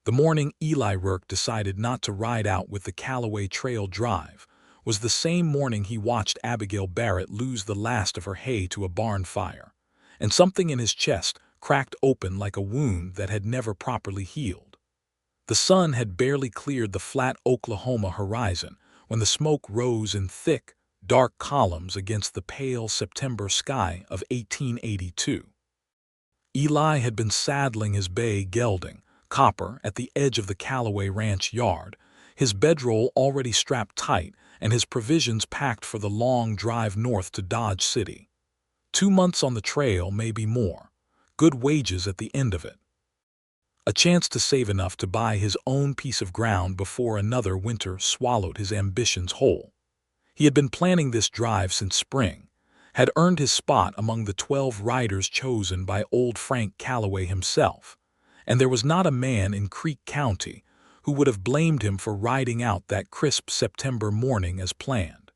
The morning Eli Rourke decided not to ride out with the Callaway Trail Drive was the same morning he watched Abigail Barrett lose the last of her hay to a barn fire, and something in his chest cracked open like a wound that had never properly healed. The sun had barely cleared the flat Oklahoma horizon when the smoke rose in thick, dark columns against the pale September sky of 1882. Eli had been saddling his bay gelding, Copper, at the edge of the Callaway Ranch yard, his bedroll already strapped tight and his provisions packed for the long drive north to Dodge City. 2 months on the trail, maybe more. Good wages at the end of it. A chance to save enough to buy his own piece of ground before another winter swallowed his ambitions whole. He had been planning this drive since spring, had earned his spot among the 12 riders chosen by old Frank Callaway himself, and there was not a man in Creek County who would have blamed him for riding out that crisp September morning as planned.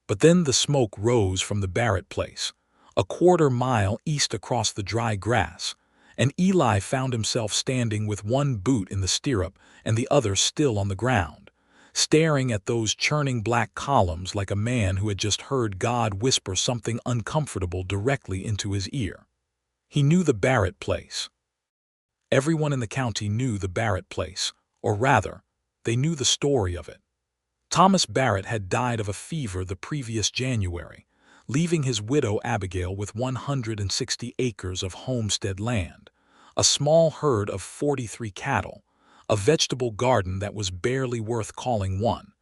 But then the smoke rose from the Barrett place, a quarter-mile east across the dry grass, and Eli found himself standing with one boot in the stirrup and the other still on the ground, staring at those churning black columns like a man who had just heard God whisper something uncomfortable directly into his ear. He knew the Barrett place. Everyone in the county knew the Barrett place, or rather, they knew the story of it. Thomas Barrett had died of a fever the previous January, leaving his widow Abigail with 160 acres of homestead land, a small herd of 43 cattle, a vegetable garden that was barely worth calling one,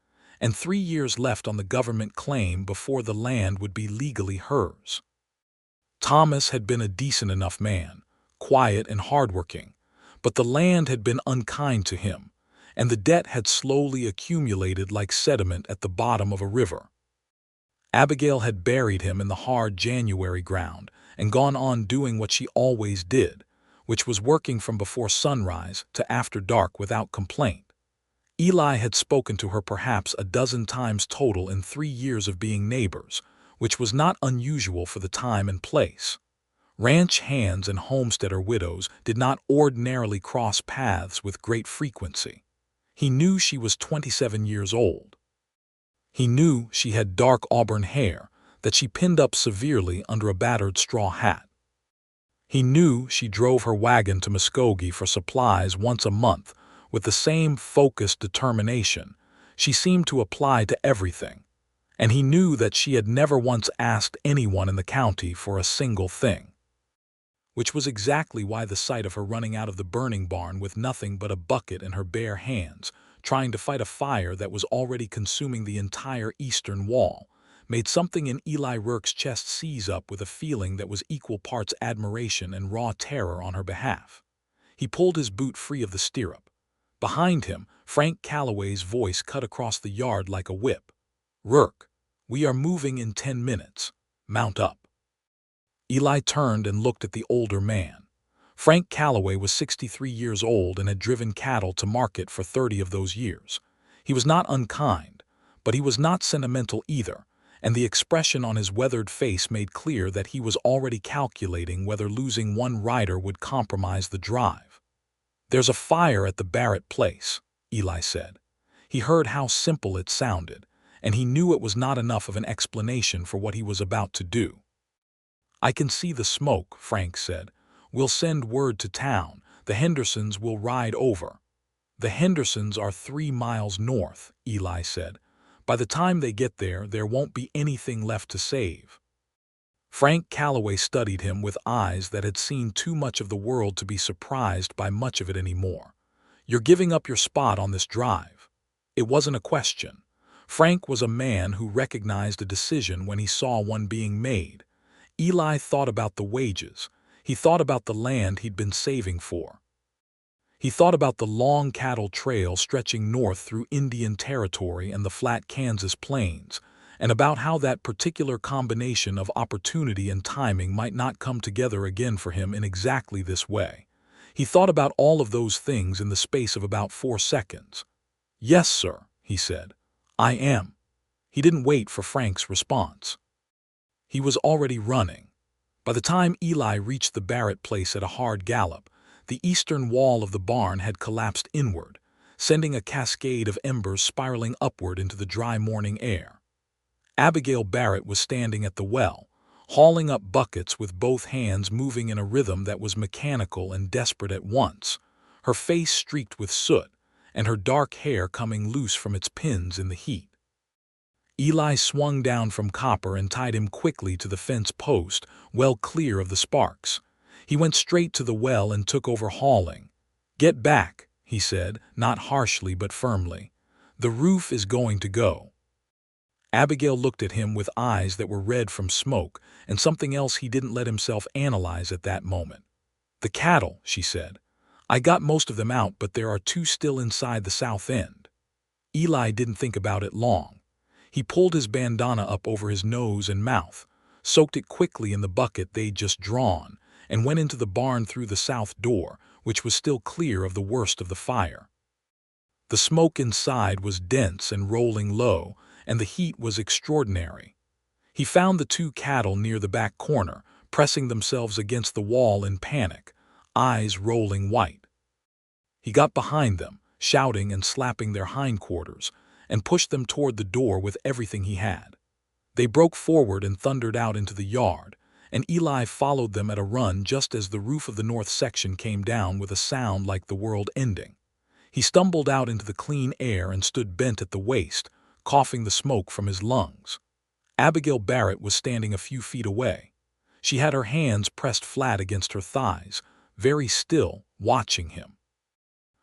and 3 years left on the government claim before the land would be legally hers. Thomas had been a decent enough man, quiet and hardworking, but the land had been unkind to him, and the debt had slowly accumulated like sediment at the bottom of a river. Abigail had buried him in the hard January ground and gone on doing what she always did, which was working from before sunrise to after dark without complaint. Eli had spoken to her perhaps a dozen times total in 3 years of being neighbors, which was not unusual for the time and place. Ranch hands and homesteader widows did not ordinarily cross paths with great frequency. He knew she was 27 years old. He knew she had dark auburn hair that she pinned up severely under a battered straw hat. He knew she drove her wagon to Muskogee for supplies once a month with the same focused determination she seemed to apply to everything, and he knew that she had never once asked anyone in the county for a single thing. Which was exactly why the sight of her running out of the burning barn with nothing but a bucket in her bare hands, trying to fight a fire that was already consuming the entire eastern wall, made something in Eli Rourke's chest seize up with a feeling that was equal parts admiration and raw terror on her behalf. He pulled his boot free of the stirrup. Behind him, Frank Callaway's voice cut across the yard like a whip. "Rourke, we are moving in 10 minutes. Mount up." Eli turned and looked at the older man. Frank Callaway was 63 years old and had driven cattle to market for 30 of those years. He was not unkind, but he was not sentimental either, and the expression on his weathered face made clear that he was already calculating whether losing one rider would compromise the drive. "There's a fire at the Barrett place," Eli said. He heard how simple it sounded, and he knew it was not enough of an explanation for what he was about to do. "I can see the smoke," Frank said. "We'll send word to town. The Hendersons will ride over." "The Hendersons are 3 miles north," Eli said. "By the time they get there, there won't be anything left to save." Frank Callaway studied him with eyes that had seen too much of the world to be surprised by much of it anymore. "You're giving up your spot on this drive." It wasn't a question. Frank was a man who recognized a decision when he saw one being made. Eli thought about the wages. He thought about the land he'd been saving for. He thought about the long cattle trail stretching north through Indian Territory and the flat Kansas plains, and about how that particular combination of opportunity and timing might not come together again for him in exactly this way. He thought about all of those things in the space of about 4 seconds. "Yes, sir," he said. "I am." He didn't wait for Frank's response. He was already running. By the time Eli reached the Barrett place at a hard gallop, The eastern wall of the barn had collapsed inward, sending a cascade of embers spiraling upward into the dry morning air. Abigail Barrett was standing at the well, hauling up buckets with both hands moving in a rhythm that was mechanical and desperate at once, her face streaked with soot, and her dark hair coming loose from its pins in the heat. Eli swung down from copper and tied him quickly to the fence post, well clear of the sparks. He went straight to the well and took over hauling. "Get back," he said, not harshly but firmly. "The roof is going to go." Abigail looked at him with eyes that were red from smoke and something else he didn't let himself analyze at that moment. "The cattle," she said. "I got most of them out, but there are 2 still inside the south end." Eli didn't think about it long. He pulled his bandana up over his nose and mouth, soaked it quickly in the bucket they'd just drawn, and went into the barn through the south door, which was still clear of the worst of the fire. The smoke inside was dense and rolling low, and the heat was extraordinary. He found the 2 cattle near the back corner, pressing themselves against the wall in panic, eyes rolling white. He got behind them, shouting and slapping their hindquarters, and pushed them toward the door with everything he had. They broke forward and thundered out into the yard, and Eli followed them at a run just as the roof of the north section came down with a sound like the world ending. He stumbled out into the clean air and stood bent at the waist, coughing the smoke from his lungs. Abigail Barrett was standing a few feet away. She had her hands pressed flat against her thighs, very still, watching him.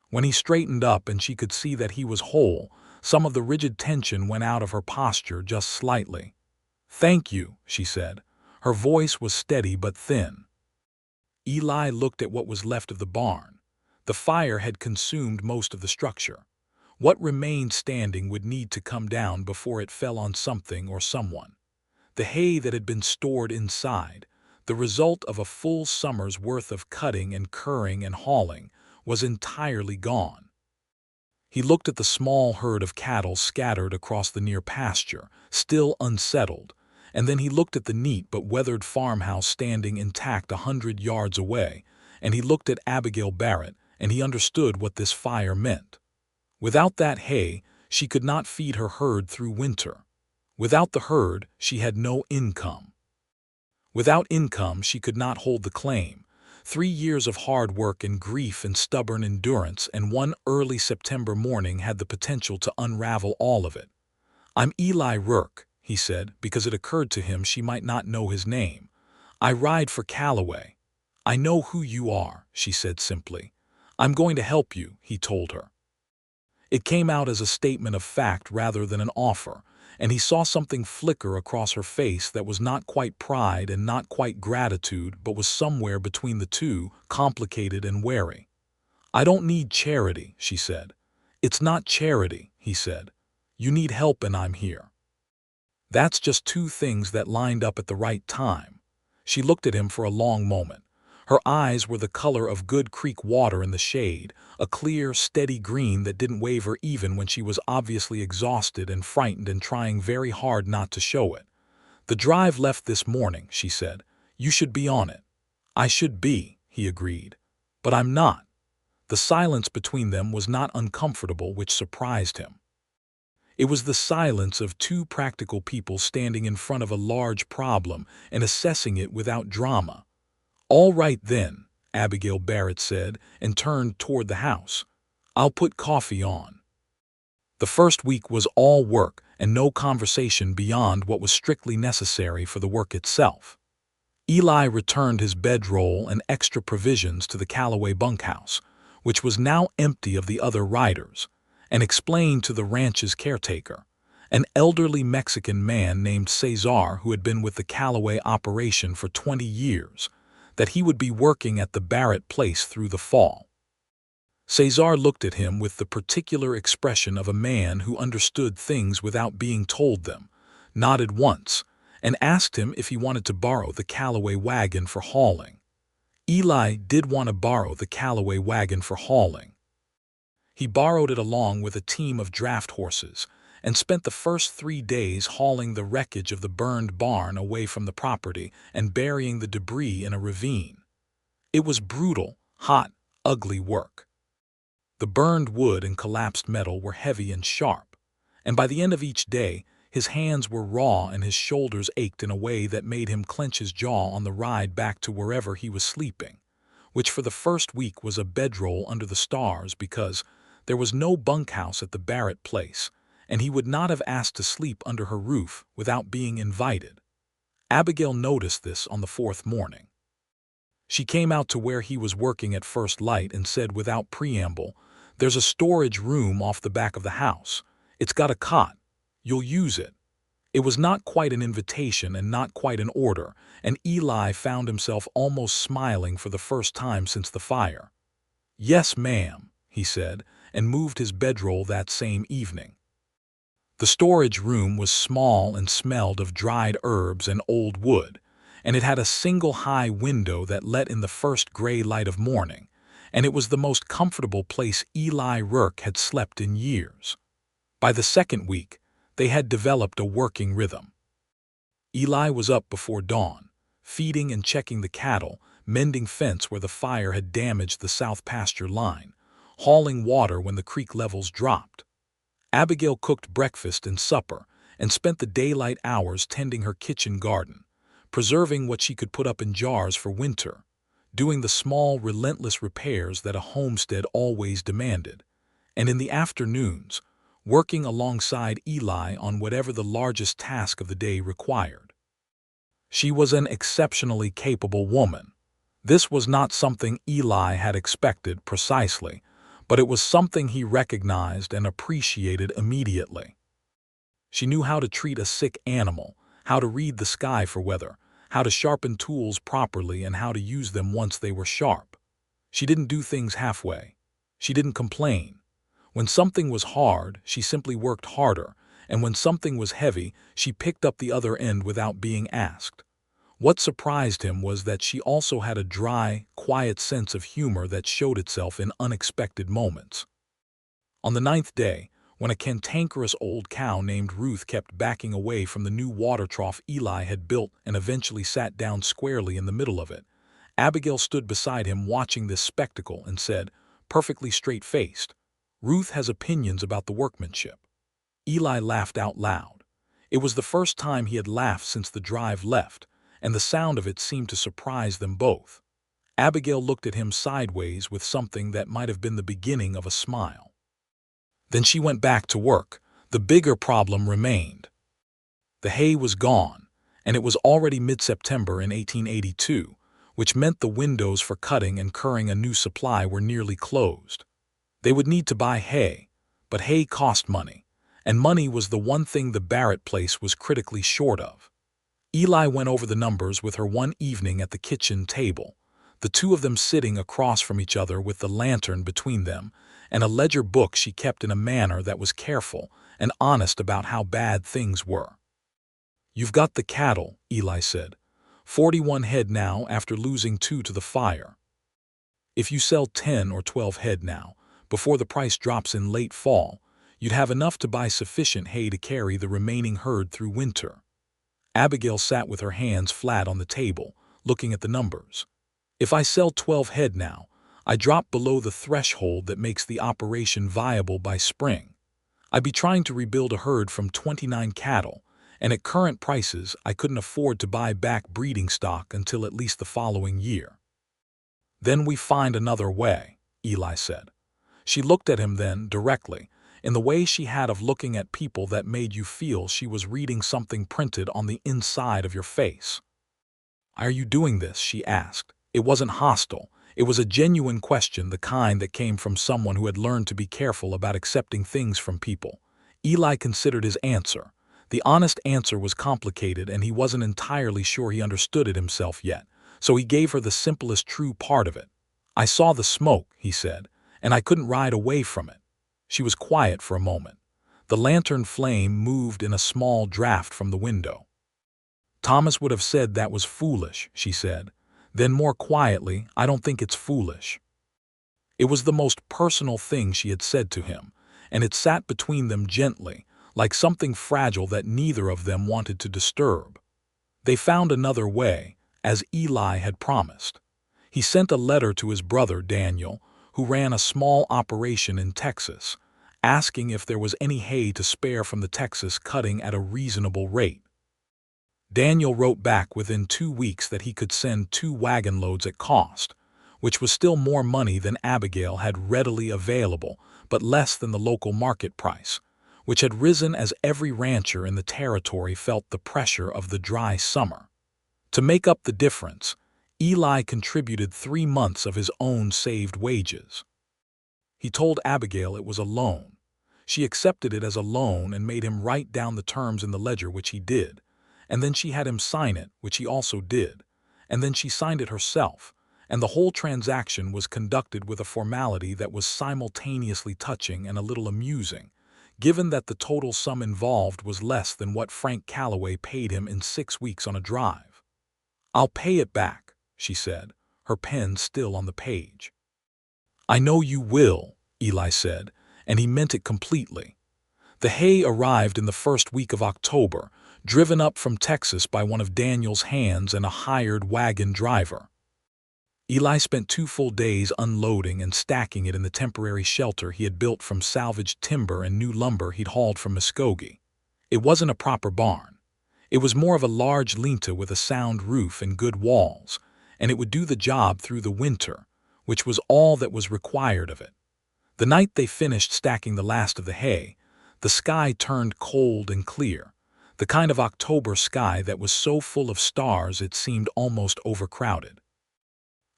When he straightened up and she could see that he was whole, some of the rigid tension went out of her posture just slightly. "Thank you," she said. Her voice was steady but thin. Eli looked at what was left of the barn. The fire had consumed most of the structure. What remained standing would need to come down before it fell on something or someone. The hay that had been stored inside, the result of a full summer's worth of cutting and curring and hauling, was entirely gone. He looked at the small herd of cattle scattered across the near pasture, still unsettled, and then he looked at the neat but weathered farmhouse standing intact 100 yards away, and he looked at Abigail Barrett, and he understood what this fire meant. Without that hay, she could not feed her herd through winter. Without the herd, she had no income. Without income, she could not hold the claim. 3 years of hard work and grief and stubborn endurance, and one early September morning had the potential to unravel all of it. "I'm Eli Rourke," he said, because it occurred to him she might not know his name. "I ride for Calloway." "I know who you are," she said simply. "I'm going to help you," he told her. It came out as a statement of fact rather than an offer, and he saw something flicker across her face that was not quite pride and not quite gratitude, but was somewhere between the two, complicated and wary. "I don't need charity," she said. "It's not charity," he said. "You need help and I'm here." That's just 2 things that lined up at the right time. She looked at him for a long moment. Her eyes were the color of good creek water in the shade, a clear, steady green that didn't waver even when she was obviously exhausted and frightened and trying very hard not to show it. "The drive left this morning," she said. "You should be on it." "I should be," he agreed. "But I'm not." The silence between them was not uncomfortable, which surprised him. It was the silence of 2 practical people standing in front of a large problem and assessing it without drama. "All right then," Abigail Barrett said, and turned toward the house. "I'll put coffee on." The first week was all work and no conversation beyond what was strictly necessary for the work itself. Eli returned his bedroll and extra provisions to the Calloway bunkhouse, which was now empty of the other riders, and explained to the ranch's caretaker, an elderly Mexican man named Cesar who had been with the Calloway operation for 20 years, that he would be working at the Barrett place through the fall. Cesar looked at him with the particular expression of a man who understood things without being told them, nodded once, and asked him if he wanted to borrow the Calloway wagon for hauling. Eli did want to borrow the Calloway wagon for hauling. He borrowed it along with a team of draft horses and spent the first 3 days hauling the wreckage of the burned barn away from the property and burying the debris in a ravine. It was brutal, hot, ugly work. The burned wood and collapsed metal were heavy and sharp, and by the end of each day, his hands were raw and his shoulders ached in a way that made him clench his jaw on the ride back to wherever he was sleeping, which for the first week was a bedroll under the stars because there was no bunkhouse at the Barrett place, and he would not have asked to sleep under her roof without being invited. Abigail noticed this on the fourth morning. She came out to where he was working at first light and said without preamble, "There's a storage room off the back of the house. It's got a cot. You'll use it." It was not quite an invitation and not quite an order, and Eli found himself almost smiling for the first time since the fire. "Yes, ma'am," he said, and moved his bedroll that same evening. The storage room was small and smelled of dried herbs and old wood, and it had a single high window that let in the first gray light of morning, and it was the most comfortable place Eli Rourke had slept in years. By the second week, they had developed a working rhythm. Eli was up before dawn, feeding and checking the cattle, mending fence where the fire had damaged the south pasture line, hauling water when the creek levels dropped. Abigail cooked breakfast and supper and spent the daylight hours tending her kitchen garden, preserving what she could put up in jars for winter, doing the small, relentless repairs that a homestead always demanded, and in the afternoons, working alongside Eli on whatever the largest task of the day required. She was an exceptionally capable woman. This was not something Eli had expected precisely, but it was something he recognized and appreciated immediately. She knew how to treat a sick animal, how to read the sky for weather, how to sharpen tools properly, and how to use them once they were sharp. She didn't do things halfway. She didn't complain. When something was hard, she simply worked harder, and when something was heavy, she picked up the other end without being asked. What surprised him was that she also had a dry, quiet sense of humor that showed itself in unexpected moments. On the 9th day, when a cantankerous old cow named Ruth kept backing away from the new water trough Eli had built and eventually sat down squarely in the middle of it, Abigail stood beside him watching this spectacle and said, perfectly straight-faced, "Ruth has opinions about the workmanship." Eli laughed out loud. It was the first time he had laughed since the drive left, and the sound of it seemed to surprise them both. Abigail looked at him sideways with something that might have been the beginning of a smile. Then she went back to work. The bigger problem remained. The hay was gone, and it was already mid-September in 1882, which meant the windows for cutting and curing a new supply were nearly closed. They would need to buy hay, but hay cost money, and money was the one thing the Barrett place was critically short of. Eli went over the numbers with her one evening at the kitchen table, the two of them sitting across from each other with the lantern between them and a ledger book she kept in a manner that was careful and honest about how bad things were. "You've got the cattle," Eli said. 41 head now after losing 2 to the fire. If you sell 10 or 12 head now, before the price drops in late fall, you'd have enough to buy sufficient hay to carry the remaining herd through winter. Abigail sat with her hands flat on the table, looking at the numbers. "If I sell 12 head now, I drop below the threshold that makes the operation viable by spring. I'd be trying to rebuild a herd from 29 cattle, and at current prices I couldn't afford to buy back breeding stock until at least the following year." "Then we find another way," Eli said. She looked at him then, directly, in the way she had of looking at people that made you feel she was reading something printed on the inside of your face. "Are you doing this?" she asked. It wasn't hostile. It was a genuine question, the kind that came from someone who had learned to be careful about accepting things from people. Eli considered his answer. The honest answer was complicated, and he wasn't entirely sure he understood it himself yet, so he gave her the simplest true part of it. "I saw the smoke," he said, "and I couldn't ride away from it." She was quiet for a moment. The lantern flame moved in a small draft from the window. "Thomas would have said that was foolish," she said. Then more quietly, "I don't think it's foolish." It was the most personal thing she had said to him, and it sat between them gently, like something fragile that neither of them wanted to disturb. They found another way, as Eli had promised. He sent a letter to his brother Daniel, who ran a small operation in Texas, asking if there was any hay to spare from the Texas cutting at a reasonable rate. Daniel wrote back within 2 weeks that he could send 2 wagon loads at cost, which was still more money than Abigail had readily available, but less than the local market price, which had risen as every rancher in the territory felt the pressure of the dry summer. To make up the difference, Eli contributed 3 months of his own saved wages. He told Abigail it was a loan. She accepted it as a loan and made him write down the terms in the ledger, which he did, and then she had him sign it, which he also did, and then she signed it herself, and the whole transaction was conducted with a formality that was simultaneously touching and a little amusing, given that the total sum involved was less than what Frank Calloway paid him in 6 weeks on a drive. "I'll pay it back," she said, her pen still on the page. "I know you will," Eli said, and he meant it completely. The hay arrived in the first week of October, driven up from Texas by one of Daniel's hands and a hired wagon driver. Eli spent 2 full days unloading and stacking it in the temporary shelter he had built from salvaged timber and new lumber he'd hauled from Muskogee. It wasn't a proper barn. It was more of a large lean-to with a sound roof and good walls, and it would do the job through the winter, which was all that was required of it. The night they finished stacking the last of the hay, the sky turned cold and clear, the kind of October sky that was so full of stars it seemed almost overcrowded.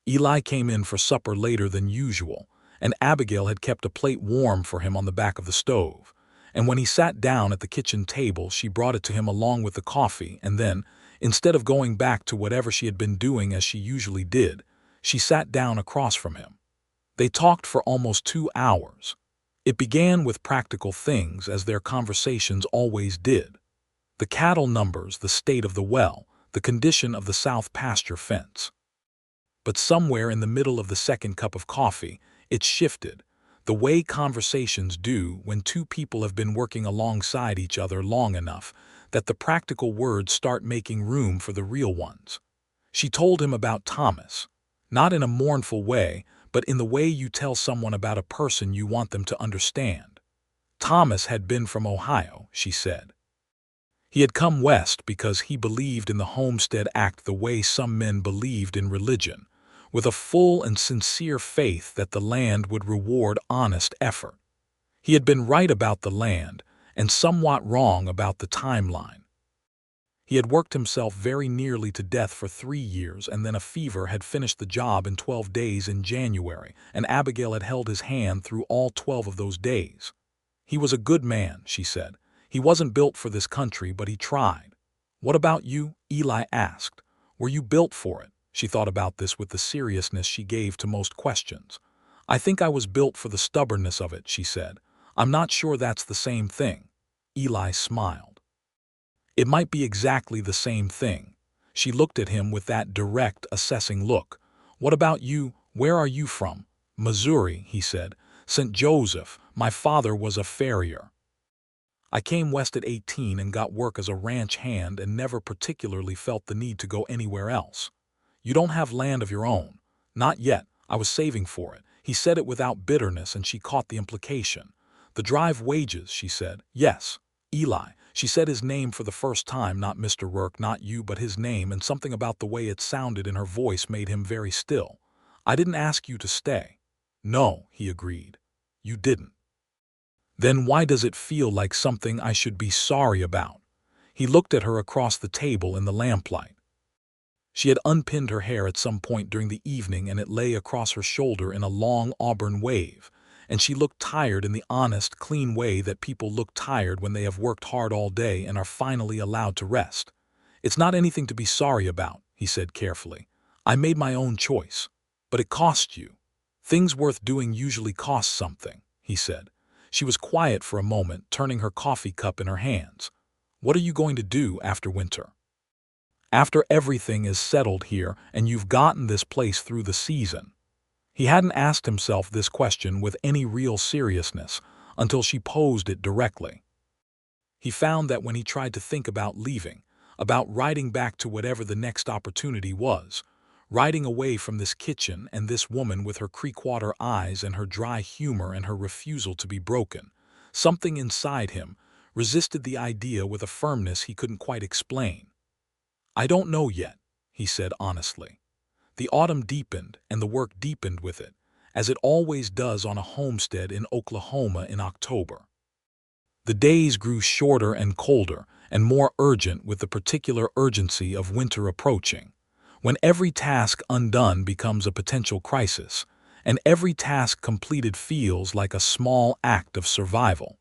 Eli came in for supper later than usual, and Abigail had kept a plate warm for him on the back of the stove, and when he sat down at the kitchen table she brought it to him along with the coffee, and then, instead of going back to whatever she had been doing as she usually did, she sat down across from him. They talked for almost 2 hours. It began with practical things, as their conversations always did. The cattle numbers, the state of the well, the condition of the south pasture fence. But somewhere in the middle of the second cup of coffee, it shifted, the way conversations do when 2 people have been working alongside each other long enough that the practical words start making room for the real ones. She told him about Thomas, not in a mournful way, but in the way you tell someone about a person you want them to understand. Thomas had been from Ohio, she said. He had come west because he believed in the Homestead Act the way some men believed in religion, with a full and sincere faith that the land would reward honest effort. He had been right about the land and somewhat wrong about the timeline. He had worked himself very nearly to death for 3 years, and then a fever had finished the job in 12 days in January, and Abigail had held his hand through all 12 of those days. He was a good man, she said. He wasn't built for this country, but he tried. "What about you?" Eli asked. "Were you built for it?" She thought about this with the seriousness she gave to most questions. "I think I was built for the stubbornness of it," she said. "I'm not sure that's the same thing." Eli smiled. "It might be exactly the same thing." She looked at him with that direct, assessing look. "What about you? Where are you from?" "Missouri," he said. "St. Joseph. My father was a farrier. I came west at 18 and got work as a ranch hand and never particularly felt the need to go anywhere else." "You don't have land of your own?" "Not yet. I was saving for it." He said it without bitterness, and she caught the implication. "The drive wages," she said. "Yes." "Eli." She said his name for the first time, not Mr. Rourke, not you, but his name, and something about the way it sounded in her voice made him very still. "I didn't ask you to stay." "No," he agreed. "You didn't." "Then why does it feel like something I should be sorry about?" He looked at her across the table in the lamplight. She had unpinned her hair at some point during the evening, and it lay across her shoulder in a long auburn wave, and she looked tired in the honest, clean way that people look tired when they have worked hard all day and are finally allowed to rest. "It's not anything to be sorry about," he said carefully. "I made my own choice. But it cost you." "Things worth doing usually cost something," he said. She was quiet for a moment, turning her coffee cup in her hands. "What are you going to do after winter? After everything is settled here and you've gotten this place through the season?" He hadn't asked himself this question with any real seriousness until she posed it directly. He found that when he tried to think about leaving, about riding back to whatever the next opportunity was, riding away from this kitchen and this woman with her Creekwater eyes and her dry humor and her refusal to be broken. Something inside him resisted the idea with a firmness he couldn't quite explain. "I don't know yet," he said honestly. The autumn deepened, and the work deepened with it, as it always does on a homestead in Oklahoma in October. The days grew shorter and colder, and more urgent with the particular urgency of winter approaching, when every task undone becomes a potential crisis, and every task completed feels like a small act of survival.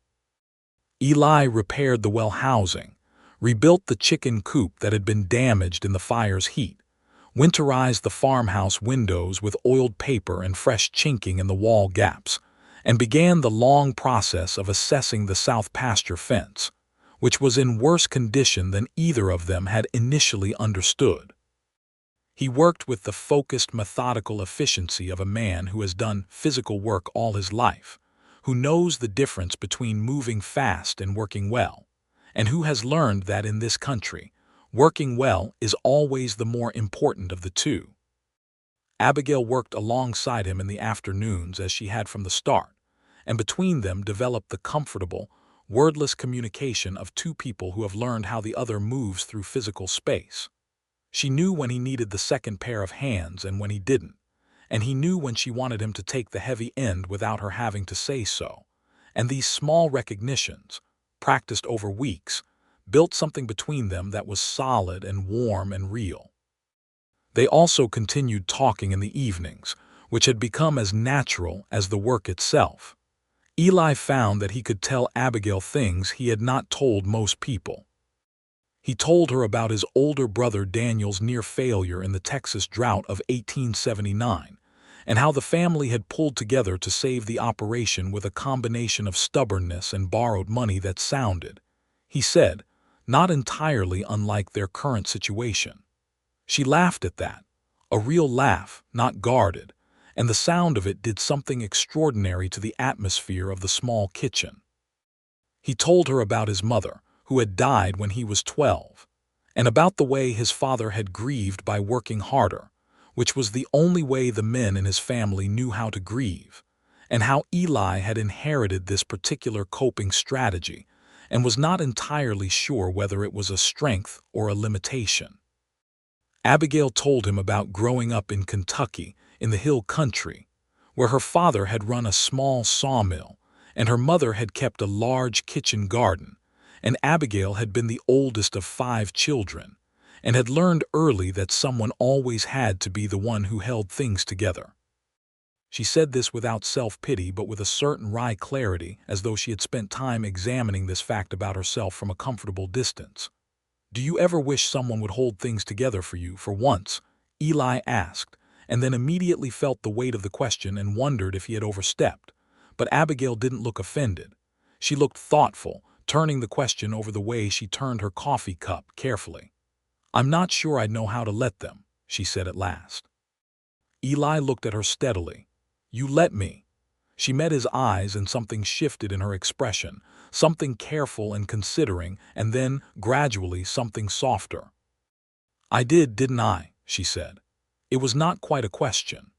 Eli repaired the well housing, rebuilt the chicken coop that had been damaged in the fire's heat, winterized the farmhouse windows with oiled paper and fresh chinking in the wall gaps, and began the long process of assessing the south pasture fence, which was in worse condition than either of them had initially understood. He worked with the focused, methodical efficiency of a man who has done physical work all his life, who knows the difference between moving fast and working well, and who has learned that in this country, working well is always the more important of the two. Abigail worked alongside him in the afternoons as she had from the start, and between them developed the comfortable, wordless communication of two people who have learned how the other moves through physical space. She knew when he needed the second pair of hands and when he didn't, and he knew when she wanted him to take the heavy end without her having to say so. And these small recognitions, practiced over weeks, built something between them that was solid and warm and real. They also continued talking in the evenings, which had become as natural as the work itself. Eli found that he could tell Abigail things he had not told most people. He told her about his older brother Daniel's near failure in the Texas drought of 1879, and how the family had pulled together to save the operation with a combination of stubbornness and borrowed money that sounded, he said, not entirely unlike their current situation. She laughed at that, a real laugh, not guarded, and the sound of it did something extraordinary to the atmosphere of the small kitchen. He told her about his mother, who had died when he was 12, and about the way his father had grieved by working harder, which was the only way the men in his family knew how to grieve, and how Eli had inherited this particular coping strategy and was not entirely sure whether it was a strength or a limitation. Abigail told him about growing up in Kentucky, in the hill country, where her father had run a small sawmill and her mother had kept a large kitchen garden, and Abigail had been the oldest of 5 children, and had learned early that someone always had to be the one who held things together. She said this without self-pity but with a certain wry clarity, as though she had spent time examining this fact about herself from a comfortable distance. "Do you ever wish someone would hold things together for you for once?" Eli asked, and then immediately felt the weight of the question and wondered if he had overstepped. But Abigail didn't look offended. She looked thoughtful, turning the question over the way she turned her coffee cup carefully. "I'm not sure I'd know how to let them," she said at last. Eli looked at her steadily. "You let me." She met his eyes and something shifted in her expression, something careful and considering, and then, gradually, something softer. "I did, didn't I?" she said. It was not quite a question.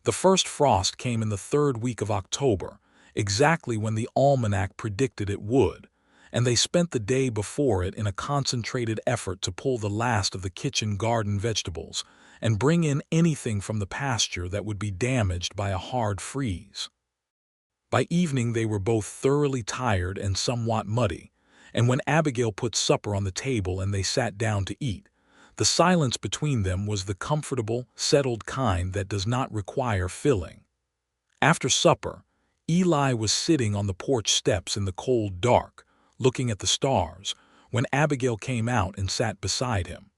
The first frost came in the 3rd week of October, exactly when the almanac predicted it would, and they spent the day before it in a concentrated effort to pull the last of the kitchen garden vegetables and bring in anything from the pasture that would be damaged by a hard freeze. By evening they were both thoroughly tired and somewhat muddy, and when Abigail put supper on the table and they sat down to eat, the silence between them was the comfortable, settled kind that does not require filling. After supper, Eli was sitting on the porch steps in the cold dark, looking at the stars, when Abigail came out and sat beside him.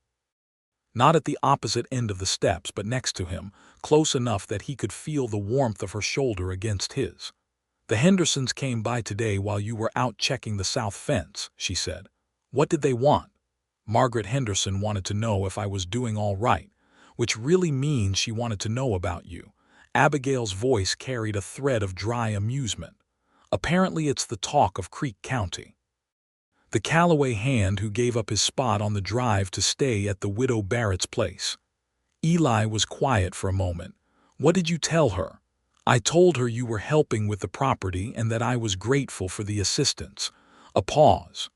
Not at the opposite end of the steps, but next to him, close enough that he could feel the warmth of her shoulder against his. "The Hendersons came by today while you were out checking the south fence," she said. "What did they want?" "Margaret Henderson wanted to know if I was doing all right, which really means she wanted to know about you." Abigail's voice carried a thread of dry amusement. "Apparently it's the talk of Creek County." The Calloway hand who gave up his spot on the drive to stay at the widow Barrett's place. Eli was quiet for a moment. "What did you tell her?" "I told her you were helping with the property and that I was grateful for the assistance." A pause.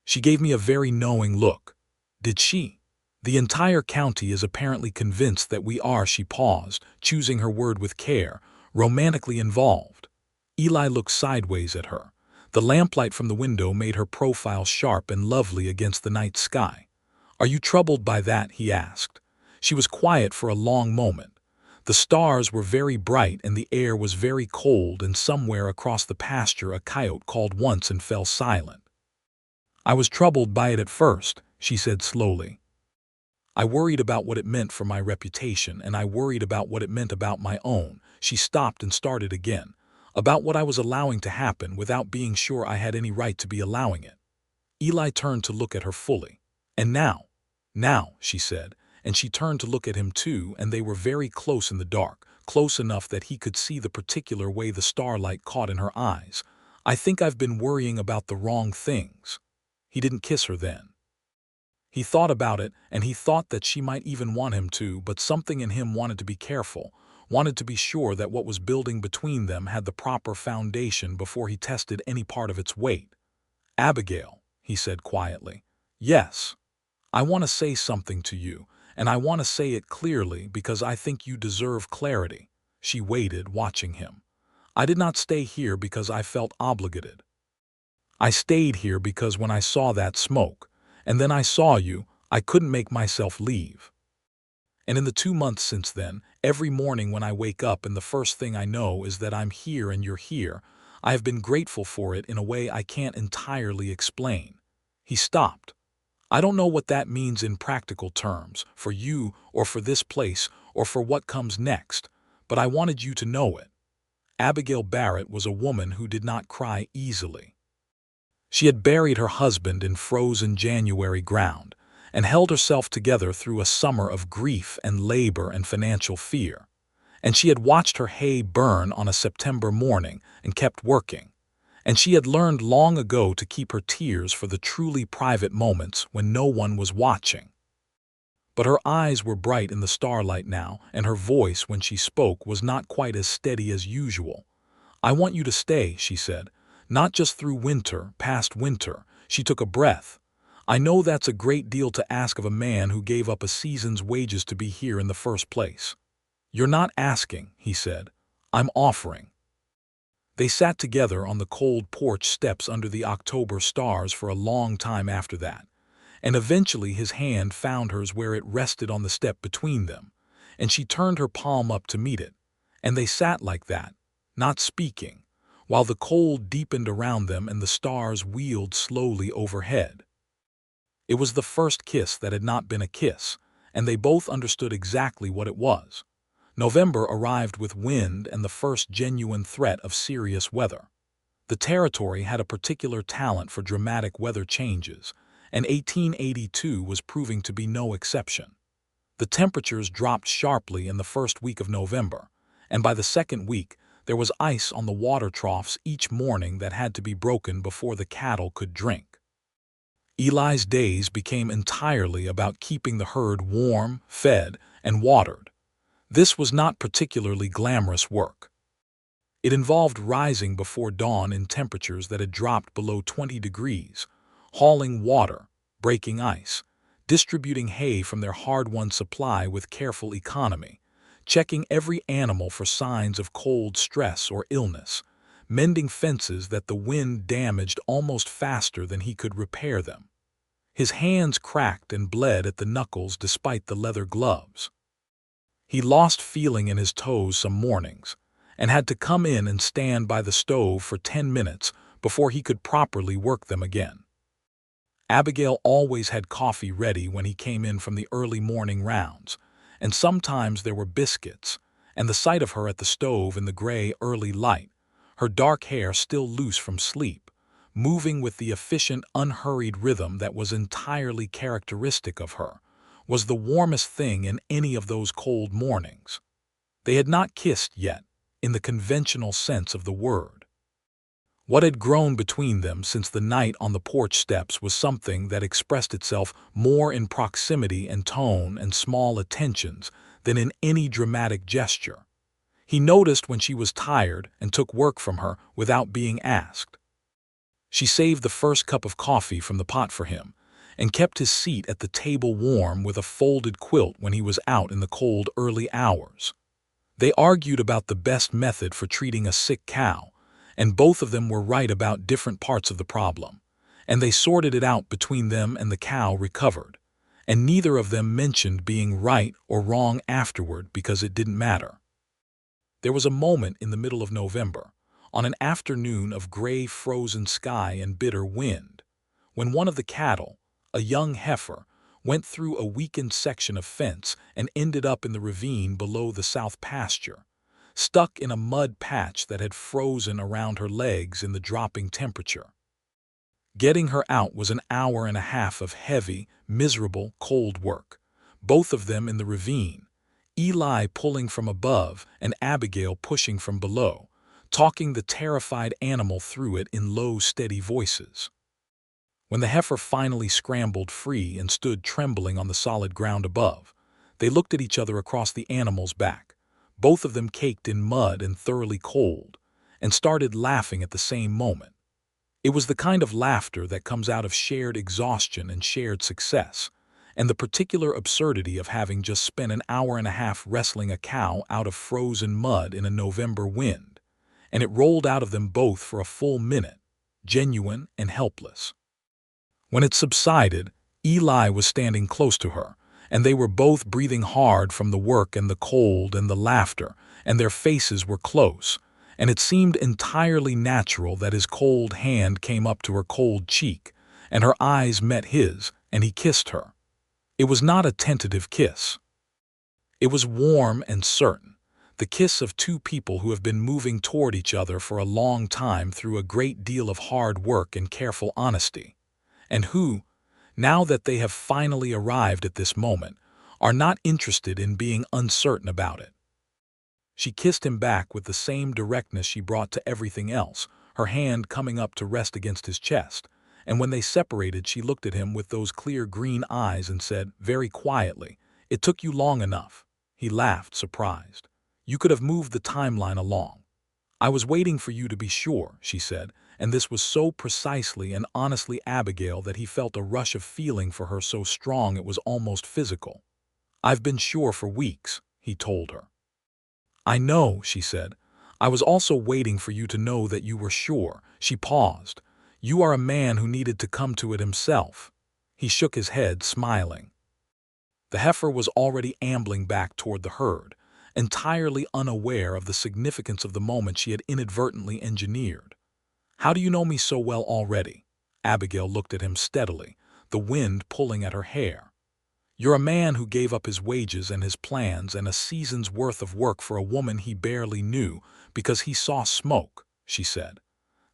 "She gave me a very knowing look." "Did she?" "The entire county is apparently convinced that we are," she paused, choosing her word with care, "romantically involved." Eli looked sideways at her. The lamplight from the window made her profile sharp and lovely against the night sky. "Are you troubled by that?" he asked. She was quiet for a long moment. The stars were very bright and the air was very cold, and somewhere across the pasture a coyote called once and fell silent. "I was troubled by it at first," she said slowly. "I worried about what it meant for my reputation, and I worried about what it meant about my own." She stopped and started again. "About what I was allowing to happen without being sure I had any right to be allowing it." Eli turned to look at her fully. "And now?" "Now," she said, and she turned to look at him too, and they were very close in the dark, close enough that he could see the particular way the starlight caught in her eyes. "I think I've been worrying about the wrong things." He didn't kiss her then. He thought about it, and he thought that she might even want him to, but something in him wanted to be careful, wanted to be sure that what was building between them had the proper foundation before he tested any part of its weight. "Abigail," he said quietly. "Yes. I want to say something to you, and I want to say it clearly because I think you deserve clarity." She waited, watching him. "I did not stay here because I felt obligated. I stayed here because when I saw that smoke, and then I saw you, I couldn't make myself leave. And in the 2 months since then, every morning when I wake up and the first thing I know is that I'm here and you're here, I have been grateful for it in a way I can't entirely explain." He stopped. "I don't know what that means in practical terms, for you or for this place or for what comes next, but I wanted you to know it." Abigail Barrett was a woman who did not cry easily. She had buried her husband in frozen January ground and held herself together through a summer of grief and labor and financial fear. And she had watched her hay burn on a September morning and kept working. And she had learned long ago to keep her tears for the truly private moments when no one was watching. But her eyes were bright in the starlight now, and her voice when she spoke was not quite as steady as usual. "I want you to stay," she said. "Not just through winter, past winter." She took a breath. "I know that's a great deal to ask of a man who gave up a season's wages to be here in the first place." "You're not asking," he said. "I'm offering." They sat together on the cold porch steps under the October stars for a long time after that, and eventually his hand found hers where it rested on the step between them, and she turned her palm up to meet it, and they sat like that, not speaking, while the cold deepened around them and the stars wheeled slowly overhead. It was the first kiss that had not been a kiss, and they both understood exactly what it was. November arrived with wind and the first genuine threat of serious weather. The territory had a particular talent for dramatic weather changes, and 1882 was proving to be no exception. The temperatures dropped sharply in the first week of November, and by the second week, there was ice on the water troughs each morning that had to be broken before the cattle could drink. Eli's days became entirely about keeping the herd warm, fed, and watered. This was not particularly glamorous work. It involved rising before dawn in temperatures that had dropped below 20 degrees, hauling water, breaking ice, distributing hay from their hard-won supply with careful economy, checking every animal for signs of cold stress or illness, mending fences that the wind damaged almost faster than he could repair them. His hands cracked and bled at the knuckles despite the leather gloves. He lost feeling in his toes some mornings, and had to come in and stand by the stove for 10 minutes before he could properly work them again. Abigail always had coffee ready when he came in from the early morning rounds, and sometimes there were biscuits, and the sight of her at the stove in the gray early light, her dark hair still loose from sleep, moving with the efficient, unhurried rhythm that was entirely characteristic of her, was the warmest thing in any of those cold mornings. They had not kissed yet, in the conventional sense of the word. What had grown between them since the night on the porch steps was something that expressed itself more in proximity and tone and small attentions than in any dramatic gesture. He noticed when she was tired and took work from her without being asked. She saved the first cup of coffee from the pot for him and kept his seat at the table warm with a folded quilt when he was out in the cold early hours. They argued about the best method for treating a sick cow, and both of them were right about different parts of the problem, and they sorted it out between them, and the cow recovered, and neither of them mentioned being right or wrong afterward because it didn't matter. There was a moment in the middle of November, on an afternoon of gray frozen sky and bitter wind, when one of the cattle, a young heifer, went through a weakened section of fence and ended up in the ravine below the south pasture, stuck in a mud patch that had frozen around her legs in the dropping temperature. Getting her out was an hour and a half of heavy, miserable, cold work, both of them in the ravine, Eli pulling from above and Abigail pushing from below, talking the terrified animal through it in low, steady voices. When the heifer finally scrambled free and stood trembling on the solid ground above, they looked at each other across the animal's back, both of them caked in mud and thoroughly cold, and started laughing at the same moment. It was the kind of laughter that comes out of shared exhaustion and shared success, and the particular absurdity of having just spent an hour and a half wrestling a cow out of frozen mud in a November wind, and it rolled out of them both for a full minute, genuine and helpless. When it subsided, Eli was standing close to her, and they were both breathing hard from the work and the cold and the laughter, and their faces were close, and it seemed entirely natural that his cold hand came up to her cold cheek, and her eyes met his, and he kissed her. It was not a tentative kiss. It was warm and certain, the kiss of two people who have been moving toward each other for a long time through a great deal of hard work and careful honesty, and who, now that they have finally arrived at this moment, are not interested in being uncertain about it. She kissed him back with the same directness she brought to everything else, her hand coming up to rest against his chest, and when they separated she looked at him with those clear green eyes and said, very quietly, "It took you long enough." He laughed, surprised. "You could have moved the timeline along." "I was waiting for you to be sure," she said, and this was so precisely and honestly Abigail that he felt a rush of feeling for her so strong it was almost physical. "I've been sure for weeks," he told her. "I know," she said. "I was also waiting for you to know that you were sure." She paused. "You are a man who needed to come to it himself." He shook his head, smiling. The heifer was already ambling back toward the herd, entirely unaware of the significance of the moment she had inadvertently engineered. "How do you know me so well already?" Abigail looked at him steadily, the wind pulling at her hair. "You're a man who gave up his wages and his plans and a season's worth of work for a woman he barely knew because he saw smoke," she said.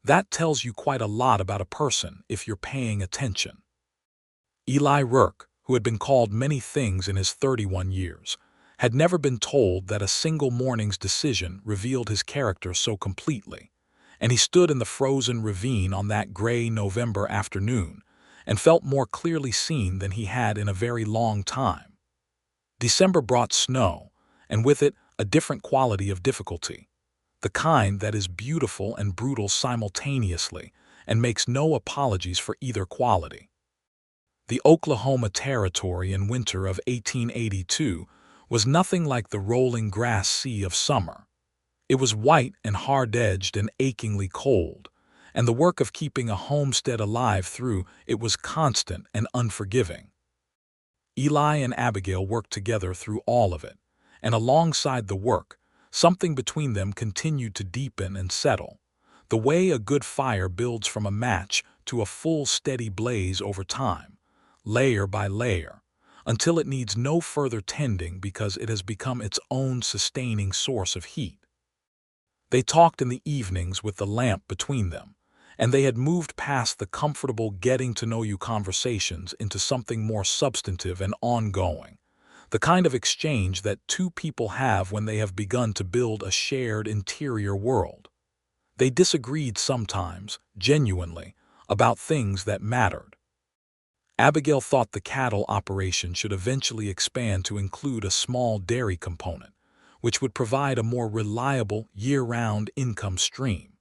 "That tells you quite a lot about a person if you're paying attention." Eli Rourke, who had been called many things in his 31 years, had never been told that a single morning's decision revealed his character so completely, and he stood in the frozen ravine on that gray November afternoon and felt more clearly seen than he had in a very long time. December brought snow, and with it a different quality of difficulty, the kind that is beautiful and brutal simultaneously and makes no apologies for either quality. The Oklahoma Territory in winter of 1882 was nothing like the rolling grass sea of summer. It was white and hard-edged and achingly cold, and the work of keeping a homestead alive through it was constant and unforgiving. Eli and Abigail worked together through all of it, and alongside the work, something between them continued to deepen and settle, the way a good fire builds from a match to a full steady blaze over time, layer by layer, until it needs no further tending because it has become its own sustaining source of heat. They talked in the evenings with the lamp between them, and they had moved past the comfortable getting-to-know-you conversations into something more substantive and ongoing, the kind of exchange that two people have when they have begun to build a shared interior world. They disagreed sometimes, genuinely, about things that mattered. Abigail thought the cattle operation should eventually expand to include a small dairy component, which would provide a more reliable, year-round income stream.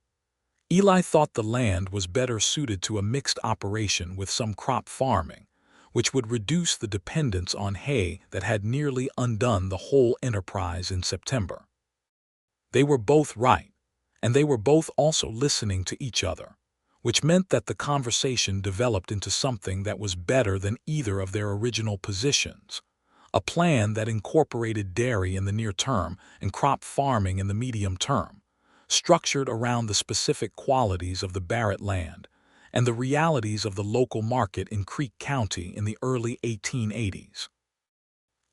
Eli thought the land was better suited to a mixed operation with some crop farming, which would reduce the dependence on hay that had nearly undone the whole enterprise in September. They were both right, and they were both also listening to each other, which meant that the conversation developed into something that was better than either of their original positions, a plan that incorporated dairy in the near term and crop farming in the medium term, structured around the specific qualities of the Barrett land and the realities of the local market in Creek County in the early 1880s.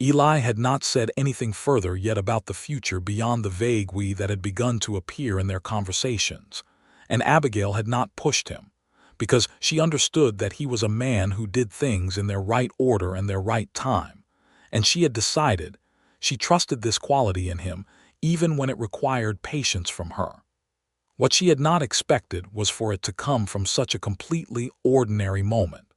Eli had not said anything further yet about the future beyond the vague "we" that had begun to appear in their conversations, and Abigail had not pushed him, because she understood that he was a man who did things in their right order and their right time, and she had decided she trusted this quality in him even when it required patience from her. What she had not expected was for it to come from such a completely ordinary moment.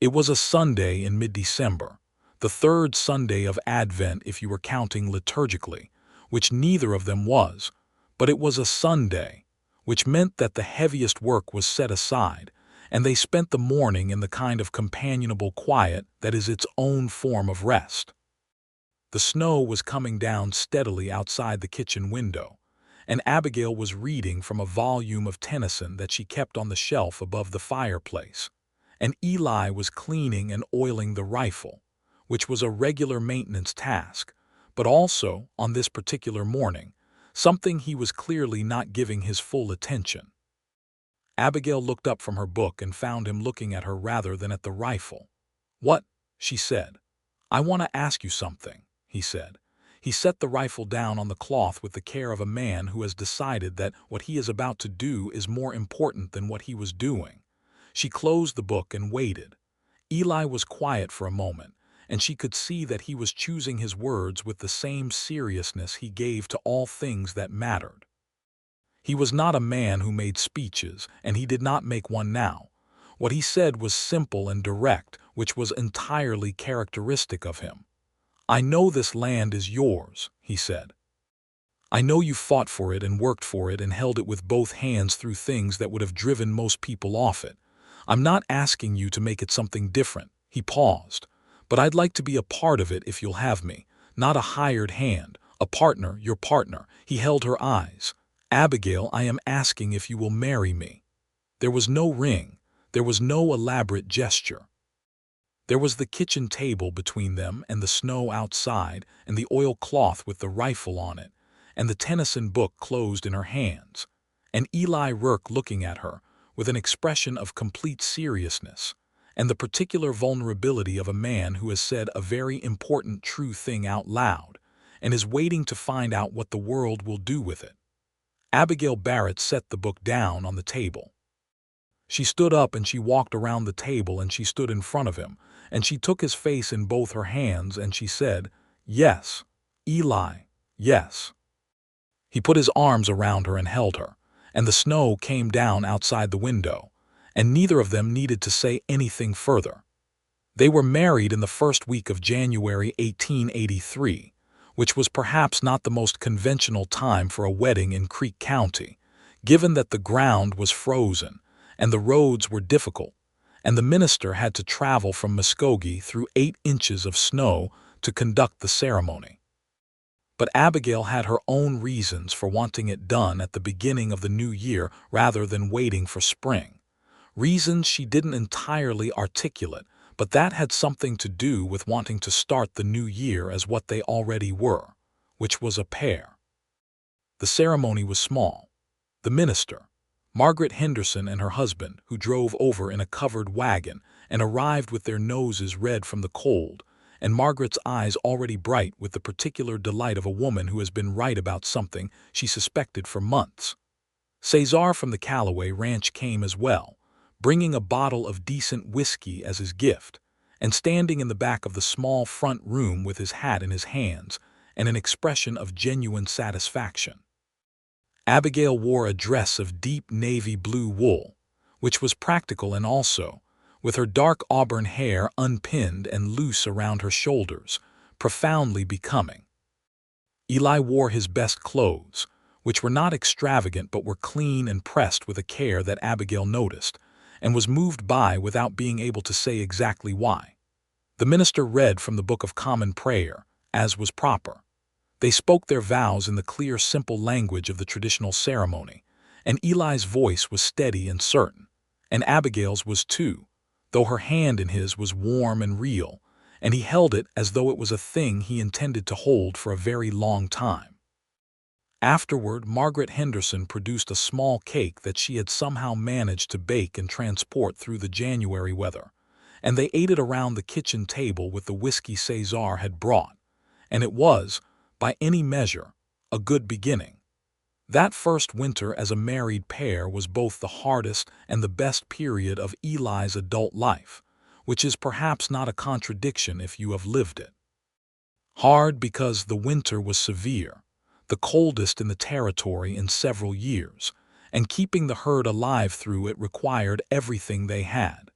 It was a Sunday in mid-December, the third Sunday of Advent if you were counting liturgically, which neither of them was, but it was a Sunday, which meant that the heaviest work was set aside, and they spent the morning in the kind of companionable quiet that is its own form of rest. The snow was coming down steadily outside the kitchen window, and Abigail was reading from a volume of Tennyson that she kept on the shelf above the fireplace, and Eli was cleaning and oiling the rifle, which was a regular maintenance task, but also, on this particular morning, something he was clearly not giving his full attention. Abigail looked up from her book and found him looking at her rather than at the rifle. "What?" she said. "I want to ask you something," he said. He set the rifle down on the cloth with the care of a man who has decided that what he is about to do is more important than what he was doing. She closed the book and waited. Eli was quiet for a moment, and she could see that he was choosing his words with the same seriousness he gave to all things that mattered. He was not a man who made speeches, and he did not make one now. What he said was simple and direct, which was entirely characteristic of him. "I know this land is yours," he said. "I know you fought for it and worked for it and held it with both hands through things that would have driven most people off it. I'm not asking you to make it something different." He paused. "But I'd like to be a part of it if you'll have me. Not a hired hand, a partner, your partner." He held her eyes. "Abigail, I am asking if you will marry me." There was no ring. There was no elaborate gesture. There was the kitchen table between them and the snow outside and the oilcloth with the rifle on it and the Tennyson book closed in her hands, and Eli Rourke looking at her with an expression of complete seriousness and the particular vulnerability of a man who has said a very important true thing out loud and is waiting to find out what the world will do with it. Abigail Barrett set the book down on the table. She stood up and she walked around the table and she stood in front of him, and she took his face in both her hands and she said, "Yes, Eli, yes." He put his arms around her and held her, and the snow came down outside the window, and neither of them needed to say anything further. They were married in the first week of January 1883, which was perhaps not the most conventional time for a wedding in Creek County, given that the ground was frozen and the roads were difficult, and the minister had to travel from Muskogee through 8 inches of snow to conduct the ceremony. But Abigail had her own reasons for wanting it done at the beginning of the new year rather than waiting for spring. Reasons she didn't entirely articulate, but that had something to do with wanting to start the new year as what they already were, which was a pair. The ceremony was small. The minister, Margaret Henderson, and her husband, who drove over in a covered wagon and arrived with their noses red from the cold, and Margaret's eyes already bright with the particular delight of a woman who has been right about something she suspected for months. Cesar from the Callaway Ranch came as well, bringing a bottle of decent whiskey as his gift, and standing in the back of the small front room with his hat in his hands and an expression of genuine satisfaction. Abigail wore a dress of deep navy blue wool, which was practical and also, with her dark auburn hair unpinned and loose around her shoulders, profoundly becoming. Eli wore his best clothes, which were not extravagant but were clean and pressed with a care that Abigail noticed, and was moved by without being able to say exactly why. The minister read from the Book of Common Prayer, as was proper. They spoke their vows in the clear, simple language of the traditional ceremony, and Eli's voice was steady and certain, and Abigail's was too, though her hand in his was warm and real, and he held it as though it was a thing he intended to hold for a very long time. Afterward, Margaret Henderson produced a small cake that she had somehow managed to bake and transport through the January weather, and they ate it around the kitchen table with the whiskey Cesar had brought, and it was, by any measure, a good beginning. That first winter as a married pair was both the hardest and the best period of Eli's adult life, which is perhaps not a contradiction if you have lived it. Hard because the winter was severe, the coldest in the territory in several years, and keeping the herd alive through it required everything they had.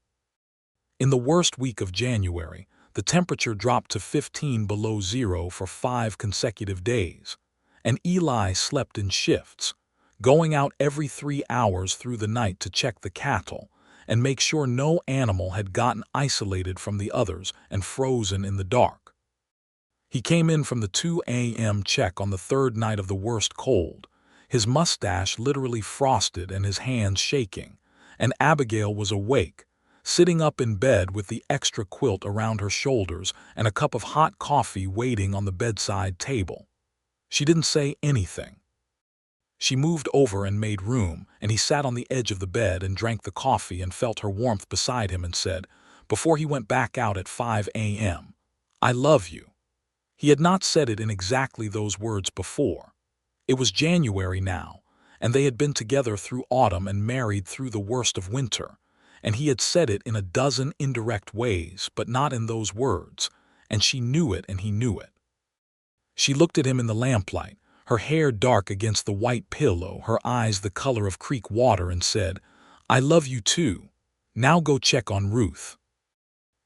In the worst week of January, the temperature dropped to 15 below zero for 5 consecutive days, and Eli slept in shifts, going out every 3 hours through the night to check the cattle and make sure no animal had gotten isolated from the others and frozen in the dark. He came in from the 2 a.m. check on the third night of the worst cold, his mustache literally frosted and his hands shaking, and Abigail was awake, sitting up in bed with the extra quilt around her shoulders and a cup of hot coffee waiting on the bedside table. She didn't say anything. She moved over and made room, and he sat on the edge of the bed and drank the coffee and felt her warmth beside him and said, before he went back out at 5 a.m., "I love you." He had not said it in exactly those words before. It was January now, and they had been together through autumn and married through the worst of winter, and he had said it in a dozen indirect ways, but not in those words, and she knew it and he knew it. She looked at him in the lamplight, her hair dark against the white pillow, her eyes the color of creek water, and said, "I love you too. Now go check on Ruth."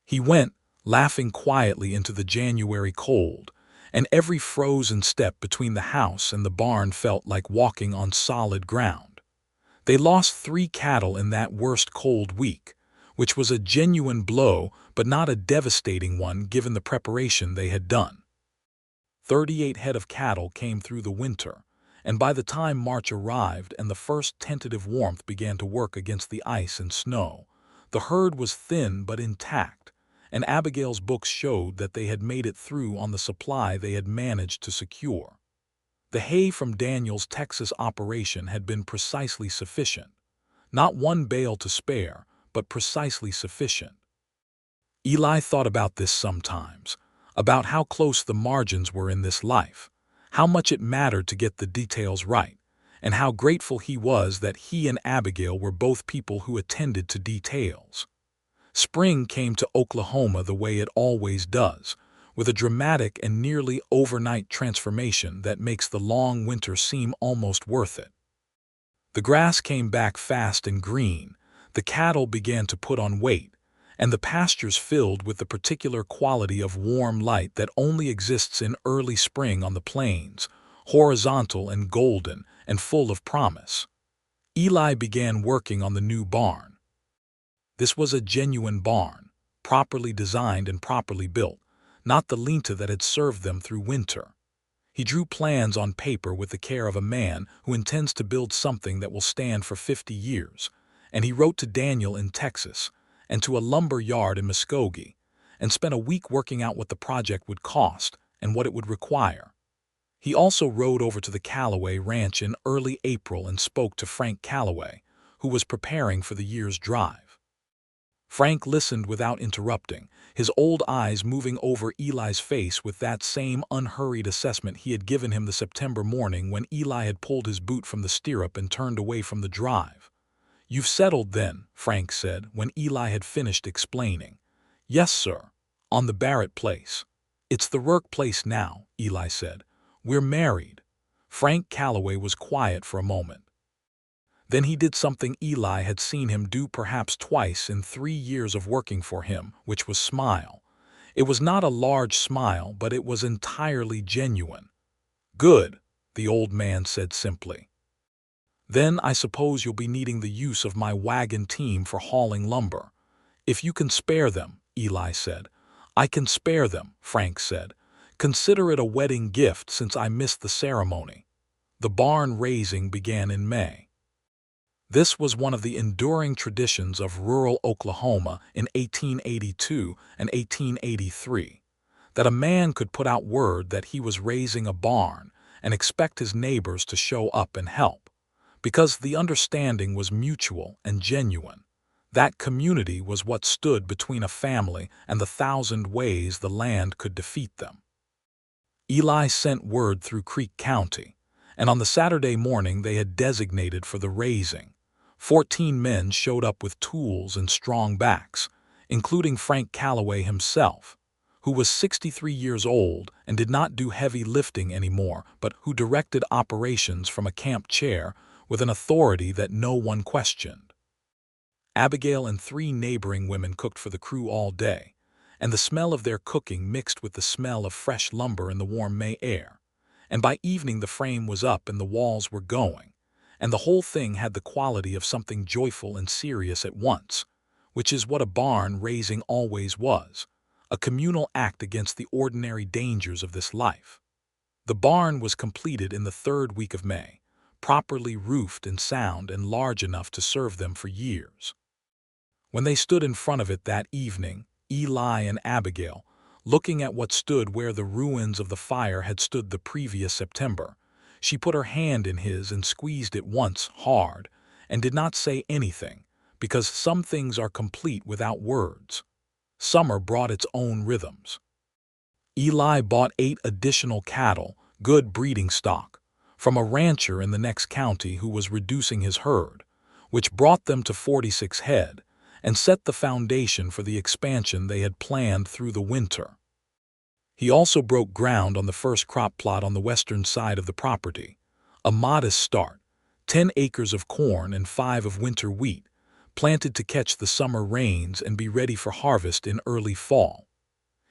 He went, laughing quietly into the January cold, and every frozen step between the house and the barn felt like walking on solid ground. They lost 3 cattle in that worst cold week, which was a genuine blow but not a devastating one given the preparation they had done. 38 head of cattle came through the winter, and by the time March arrived and the first tentative warmth began to work against the ice and snow, the herd was thin but intact, and Abigail's books showed that they had made it through on the supply they had managed to secure. The hay from Daniel's Texas operation had been precisely sufficient. Not one bale to spare, but precisely sufficient. Eli thought about this sometimes, about how close the margins were in this life, how much it mattered to get the details right, and how grateful he was that he and Abigail were both people who attended to details. Spring came to Oklahoma the way it always does, with a dramatic and nearly overnight transformation that makes the long winter seem almost worth it. The grass came back fast and green, the cattle began to put on weight, and the pastures filled with the particular quality of warm light that only exists in early spring on the plains, horizontal and golden and full of promise. Eli began working on the new barn. This was a genuine barn, properly designed and properly built, not the linta that had served them through winter. He drew plans on paper with the care of a man who intends to build something that will stand for 50 years, and he wrote to Daniel in Texas, and to a lumber yard in Muskogee, and spent a week working out what the project would cost and what it would require. He also rode over to the Callaway Ranch in early April and spoke to Frank Callaway, who was preparing for the year's drive. Frank listened without interrupting, his old eyes moving over Eli's face with that same unhurried assessment he had given him the September morning when Eli had pulled his boot from the stirrup and turned away from the drive. "You've settled then," Frank said when Eli had finished explaining. "Yes, sir. On the Barrett place." "It's the Rourke place now," Eli said. "We're married." Frank Calloway was quiet for a moment. Then he did something Eli had seen him do perhaps twice in 3 years of working for him, which was smile. It was not a large smile, but it was entirely genuine. "Good," the old man said simply. "Then I suppose you'll be needing the use of my wagon team for hauling lumber. If you can spare them," Eli said. "I can spare them," Frank said. "Consider it a wedding gift since I missed the ceremony." The barn raising began in May. This was one of the enduring traditions of rural Oklahoma in 1882 and 1883, that a man could put out word that he was raising a barn and expect his neighbors to show up and help, because the understanding was mutual and genuine. That community was what stood between a family and the 1,000 ways the land could defeat them. Eli sent word through Creek County, and on the Saturday morning they had designated for the raising. 14 men showed up with tools and strong backs, including Frank Calloway himself, who was 63 years old and did not do heavy lifting anymore, but who directed operations from a camp chair with an authority that no one questioned. Abigail and 3 neighboring women cooked for the crew all day, and the smell of their cooking mixed with the smell of fresh lumber in the warm May air. And by evening the frame was up and the walls were going, and the whole thing had the quality of something joyful and serious at once, which is what a barn raising always was, a communal act against the ordinary dangers of this life. The barn was completed in the 3rd week of May, properly roofed and sound and large enough to serve them for years. When they stood in front of it that evening, Eli and Abigail, looking at what stood where the ruins of the fire had stood the previous September, she put her hand in his and squeezed it once hard, and did not say anything, because some things are complete without words. Summer brought its own rhythms. Eli bought 8 additional cattle, good breeding stock, from a rancher in the next county who was reducing his herd, which brought them to 46 head, and set the foundation for the expansion they had planned through the winter. He also broke ground on the first crop plot on the western side of the property, a modest start, 10 acres of corn and 5 of winter wheat, planted to catch the summer rains and be ready for harvest in early fall.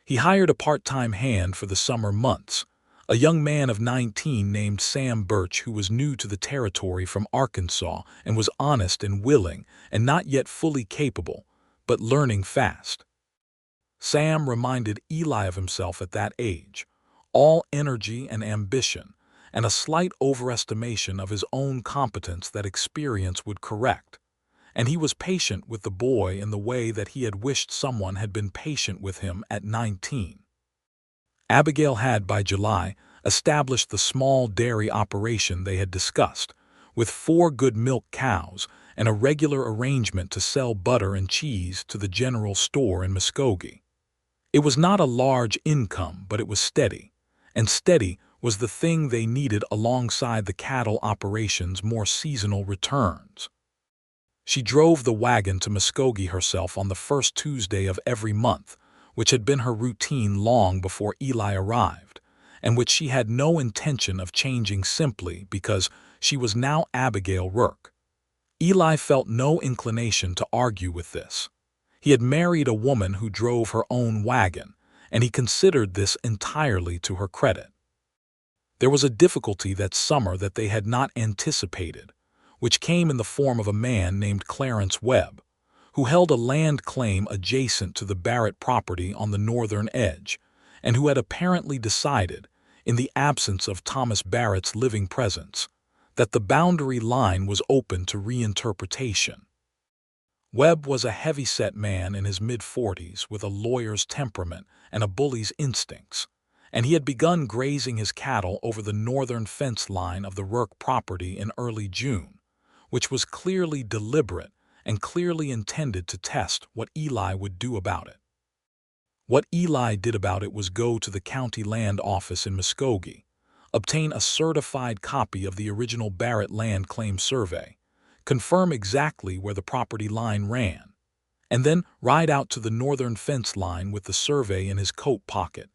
He hired a part-time hand for the summer months, a young man of 19 named Sam Birch, who was new to the territory from Arkansas and was honest and willing and not yet fully capable, but learning fast. Sam reminded Eli of himself at that age, all energy and ambition, and a slight overestimation of his own competence that experience would correct. And he was patient with the boy in the way that he had wished someone had been patient with him at 19. Abigail had, by July, established the small dairy operation they had discussed, with 4 good milk cows and a regular arrangement to sell butter and cheese to the general store in Muskogee. It was not a large income, but it was steady, and steady was the thing they needed alongside the cattle operation's more seasonal returns. She drove the wagon to Muskogee herself on the first Tuesday of every month, which had been her routine long before Eli arrived, and which she had no intention of changing simply because she was now Abigail Rourke. Eli felt no inclination to argue with this. He had married a woman who drove her own wagon, and he considered this entirely to her credit. There was a difficulty that summer that they had not anticipated, which came in the form of a man named Clarence Webb, who held a land claim adjacent to the Barrett property on the northern edge, and who had apparently decided, in the absence of Thomas Barrett's living presence, that the boundary line was open to reinterpretation. Webb was a heavy-set man in his mid-40s with a lawyer's temperament and a bully's instincts, and he had begun grazing his cattle over the northern fence line of the Rourke property in early June, which was clearly deliberate and clearly intended to test what Eli would do about it. What Eli did about it was go to the county land office in Muskogee, obtain a certified copy of the original Barrett land claim survey, confirm exactly where the property line ran, and then ride out to the northern fence line with the survey in his coat pocket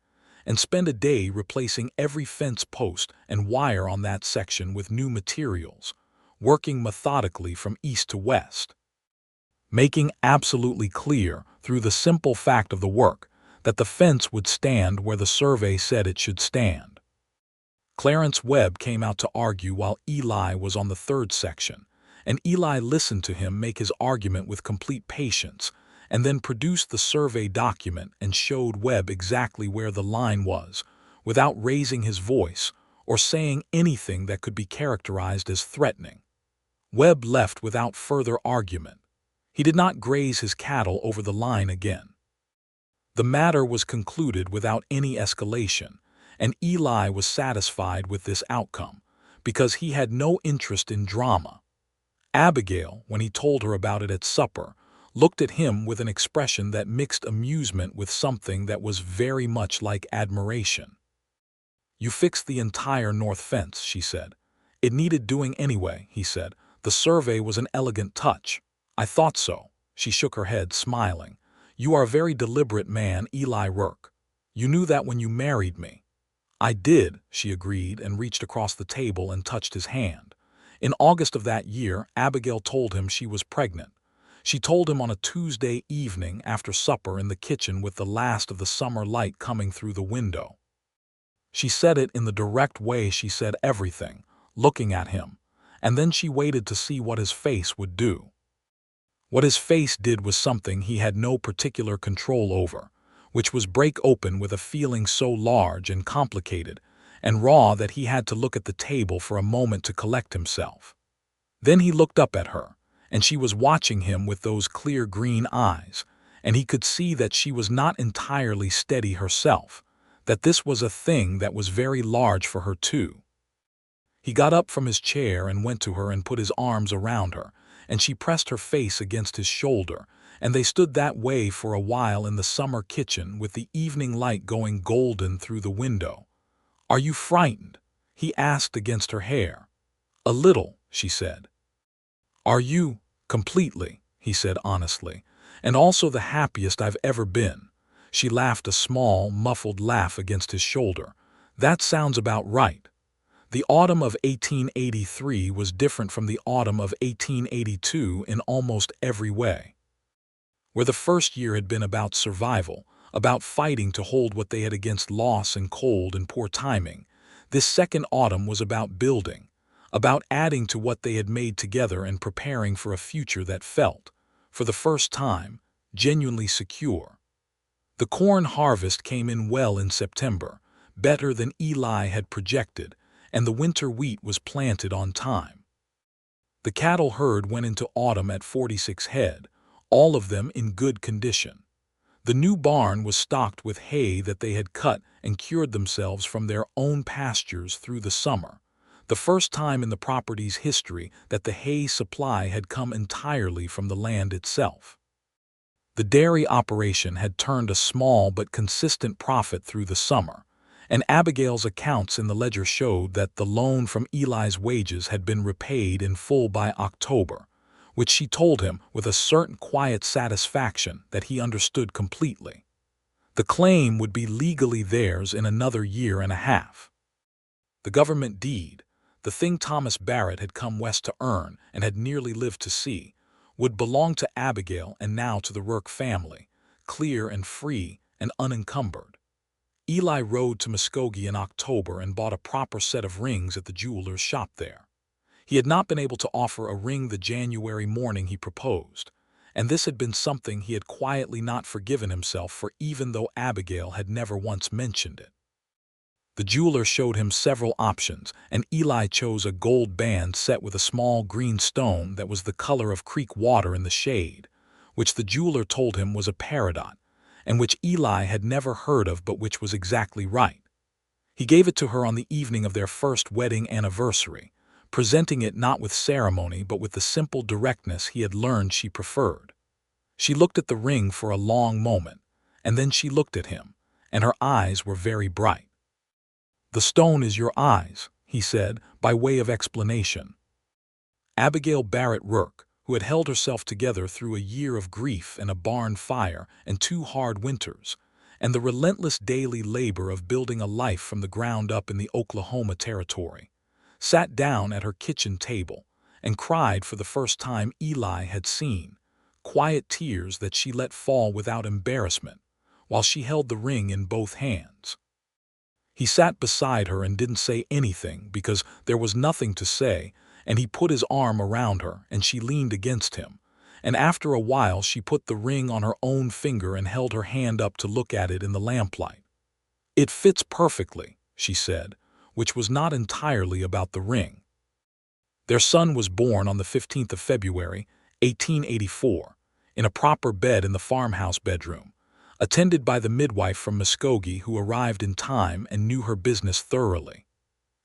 and spend a day replacing every fence post and wire on that section with new materials, working methodically from east to west, making absolutely clear, through the simple fact of the work, that the fence would stand where the survey said it should stand. Clarence Webb came out to argue while Eli was on the third section, and Eli listened to him make his argument with complete patience, and then produced the survey document and showed Webb exactly where the line was, without raising his voice or saying anything that could be characterized as threatening. Webb left without further argument. He did not graze his cattle over the line again. The matter was concluded without any escalation, and Eli was satisfied with this outcome, because he had no interest in drama. Abigail, when he told her about it at supper, looked at him with an expression that mixed amusement with something that was very much like admiration. "You fixed the entire north fence," she said. "It needed doing anyway," he said. "The survey was an elegant touch." "I thought so." She shook her head, smiling. "You are a very deliberate man, Eli Rourke. You knew that when you married me." "I did," she agreed, and reached across the table and touched his hand. In August of that year, Abigail told him she was pregnant. She told him on a Tuesday evening after supper in the kitchen with the last of the summer light coming through the window. She said it in the direct way she said everything, looking at him, and then she waited to see what his face would do. What his face did was something he had no particular control over, which was break open with a feeling so large and complicated and raw that he had to look at the table for a moment to collect himself. Then he looked up at her, and she was watching him with those clear green eyes, and he could see that she was not entirely steady herself, that this was a thing that was very large for her too. He got up from his chair and went to her and put his arms around her, and she pressed her face against his shoulder, and they stood that way for a while in the summer kitchen with the evening light going golden through the window. "Are you frightened?" he asked against her hair. "A little," she said. "Are you?" "Completely," he said honestly, "and also the happiest I've ever been." She laughed a small, muffled laugh against his shoulder. "That sounds about right." The autumn of 1883 was different from the autumn of 1882 in almost every way. Where the first year had been about survival, about fighting to hold what they had against loss and cold and poor timing, this second autumn was about building, about adding to what they had made together and preparing for a future that felt, for the first time, genuinely secure. The corn harvest came in well in September, better than Eli had projected, and the winter wheat was planted on time. The cattle herd went into autumn at 46 head, all of them in good condition. The new barn was stocked with hay that they had cut and cured themselves from their own pastures through the summer, the first time in the property's history that the hay supply had come entirely from the land itself. The dairy operation had turned a small but consistent profit through the summer, and Abigail's accounts in the ledger showed that the loan from Eli's wages had been repaid in full by October, which she told him with a certain quiet satisfaction that he understood completely. The claim would be legally theirs in another year and a half. The government deed, the thing Thomas Barrett had come west to earn and had nearly lived to see, would belong to Abigail and now to the Rourke family, clear and free and unencumbered. Eli rode to Muskogee in October and bought a proper set of rings at the jeweler's shop there. He had not been able to offer a ring the January morning he proposed, and this had been something he had quietly not forgiven himself for, even though Abigail had never once mentioned it. The jeweler showed him several options, and Eli chose a gold band set with a small green stone that was the color of creek water in the shade, which the jeweler told him was a peridot, and which Eli had never heard of but which was exactly right. He gave it to her on the evening of their first wedding anniversary, presenting it not with ceremony but with the simple directness he had learned she preferred. She looked at the ring for a long moment, and then she looked at him, and her eyes were very bright. "The stone is your eyes," he said, by way of explanation. Abigail Barrett Rourke, who had held herself together through a year of grief and a barn fire and 2 hard winters, and the relentless daily labor of building a life from the ground up in the Oklahoma Territory, sat down at her kitchen table and cried for the first time Eli had seen, quiet tears that she let fall without embarrassment while she held the ring in both hands. He sat beside her and didn't say anything because there was nothing to say, and he put his arm around her and she leaned against him, and after a while she put the ring on her own finger and held her hand up to look at it in the lamplight. "It fits perfectly," she said, which was not entirely about the ring. Their son was born on the 15th of February, 1884, in a proper bed in the farmhouse bedroom, attended by the midwife from Muskogee who arrived in time and knew her business thoroughly.